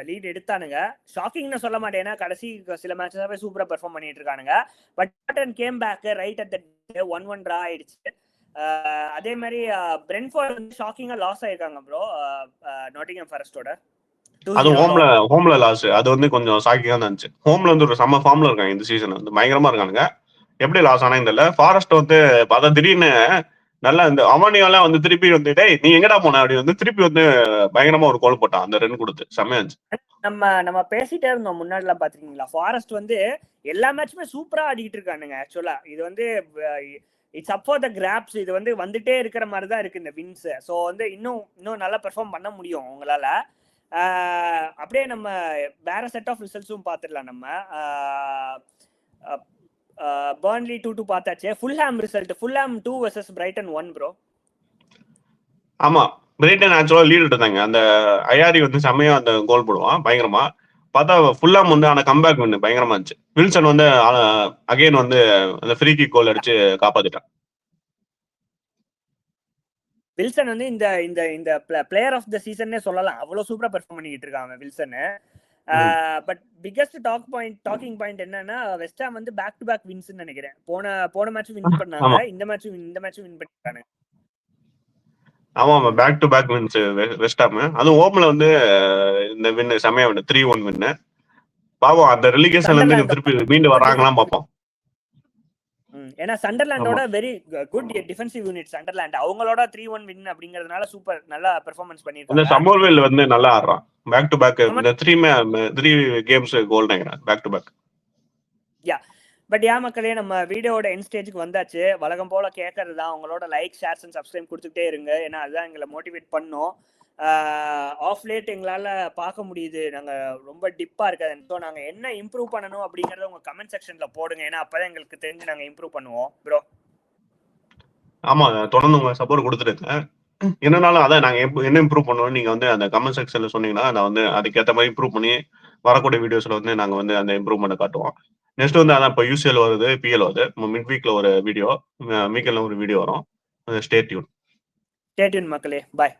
லீட் எடுத்தானுங்க. ஷாக்கிங்னு சொல்ல மாட்டேன், ஏன்னா கடைசி சில மேட்சஸாவே சூப்பரா பெர்ஃபார்ம் பண்ணிட்டு இருக்கானுங்க. But Everton came back right at the 1-1 draw ஆயிடுச்சு. அதே மாதிரி பிரென்ஃபோர்ட் வந்து ஷாக்கிங்கா லாஸ் ஆயிருக்காங்க ப்ரோ நாட்டிங்ஹாம் ஃபாரஸ்டோட. அது ஹோம்ல லாஸ். அது வந்து கொஞ்சம் ஷாக்கிங்கா தான் இருந்துச்சு. ஹோம்ல வந்து ஒரு செம்ம ஃபார்ம்ல இருக்காங்க இந்த சீசன். வந்து பயங்கரமா இருக்கானுங்க. எப்படி லாஸ் ஆனா இந்த ஃபாரஸ்ட் வந்து பார்த்தா திடீர்னு நல்லா இந்த அவனியெல்லாம் வந்து திருப்பி வந்து டேய் நீ எங்கடா போன அப்படி வந்து திருப்பி வந்து பயங்கரமா ஒரு கோல் போட்டான். அந்த ரன் கொடுத்து செம்மையா இருந்துச்சு. நம்ம பேசிட்டே இருந்தோம் முன்னாடிலாம் பாத்தீங்களா, ஃபாரஸ்ட் வந்து எல்லா மேட்சுமே சூப்பரா ஆடிட்டு இருக்கானுங்க. ஆக்சுவலா இது வந்து it's up for the graphs. இது வந்து வந்துட்டே இருக்கிற மாதிரி தான் இருக்கு இந்த வின்ஸ். ஸோ வந்து இன்னும் நல்லா பெர்ஃபார்ம் பண்ண முடியும் உங்களால. அப்படியே நம்ம வேற செட் ஆஃப் ரிசல்ட்ஸும் பார்த்துடலாம். நம்ம பர்ன்லி 2-2 பார்த்தாச்சு. Fulham result, Fulham 2 vs Brayton 1 bro. ஆமா, பிரைட்டன் ஆக்சுவலா லீட் எடுத்தாங்க. அந்த ஐஆர்இ வந்து செம்மையா அந்த கோல் போடுவான் பயங்கரமா. பார்த்தா ஃபுல்ஹாம் வந்து ஆனா கம்பேக் வந்து பயங்கரமா இருந்துச்சு. வில்சன் வந்து அகைன் வந்து அந்த ஃப்ரீ கிக் கோல் அடிச்சு காப்பாத்திட்டான். வில்சன் வந்து இந்த பிளேயர் ஆஃப் த சீசன்னே சொல்லலாம். அவ்வளவு சூப்பரா பெர்ஃபார்ம் பண்ணிட்டு இருக்காங்க Wilson. But biggest docking point என்னன்னா, வெஸ்ட் ஹாம் வந்து பேக் டு பேக் வின்ஸ் நினைக்கிறேன். போன மேட்ச் வின் பண்ணாங்க, இந்த மேட்ச் வின் பண்ணிட்டாங்க. ஆமா, back to back wins West Ham. அது ஹோம்ல வந்து இந்த வின் செமையா வின் 3-1 வின். பாவம் அந்த ரெலிகேஷன்ல இருந்து திருப்பி மீண்டு வராங்களாம் பாப்போம். ஏன்னா சண்டர்லாண்டோட வெரி குட் டிஃபென்சிவ் யூனிட் சண்டர்லாண்ட். அவங்களோட 3-1 வின் அப்படிங்கிறதுனால சூப்பர் நல்லா பெர்ஃபார்மன்ஸ் பண்ணிருக்காங்க. இந்த சம்மர்வேல் வந்து நல்லா ஆடுறான். பேக் டு பேக் இந்த 3 கேம்ஸ் கோல் நினைக்கிறேன் பேக் டு பேக். பட் மக்களே, நம்ம வீடியோட எண்ட் ஸ்டேஜுக்கு வந்தாச்சு. வழக்கம் போல கேட்கறது தான் உங்களோட லைக், ஷேர்ஸ் அண்ட் சப்ஸ்கிரைப் கொடுத்துட்டே இருங்க. ஏன்னா அதுதான் எங்களை மோட்டிவேட் பண்ணோம். ஆஃப் லேட் எங்களால் பார்க்க முடியுது நாங்கள் ரொம்ப டிப்பாக இருக்காது. ஸோ நாங்கள் என்ன இம்ப்ரூவ் பண்ணணும் அப்படிங்கிறத உங்கள் கமெண்ட் செக்ஷனில் போடுங்க. ஏன்னா அப்போ தான் எங்களுக்கு தெரிஞ்சு நாங்கள் இம்ப்ரூவ் பண்ணுவோம் ப்ரோ. ஆமாம், தொடர்ந்து உங்கள் சப்போர்ட் கொடுத்துருங்க. என்னன்னாலும் அதான் நாங்கள் என்ன இம்ப்ரூவ் பண்ணுவோம் நீங்கள் வந்து அந்த கமெண்ட் செக்ஷனில் சொன்னீங்கன்னா நான் வந்து அதுக்கேற்ற மாதிரி இம்ப்ரூவ் பண்ணி வரக்கூடிய வீடியோஸில் வந்து நாங்கள் வந்து அந்த இம்ப்ரூவ்மெண்ட்டை காட்டுவோம். நெக்ஸ்ட் வந்து அதான் இப்போ யூசிஎல் வருது, பிஎல் வருது. மிட் வீக்ல ஒரு வீடியோ, வீக்கெண்ட்ல ஒரு வீடியோ வரும். Stay tune. ஸ்டே டியூன் மக்களே. பாய்.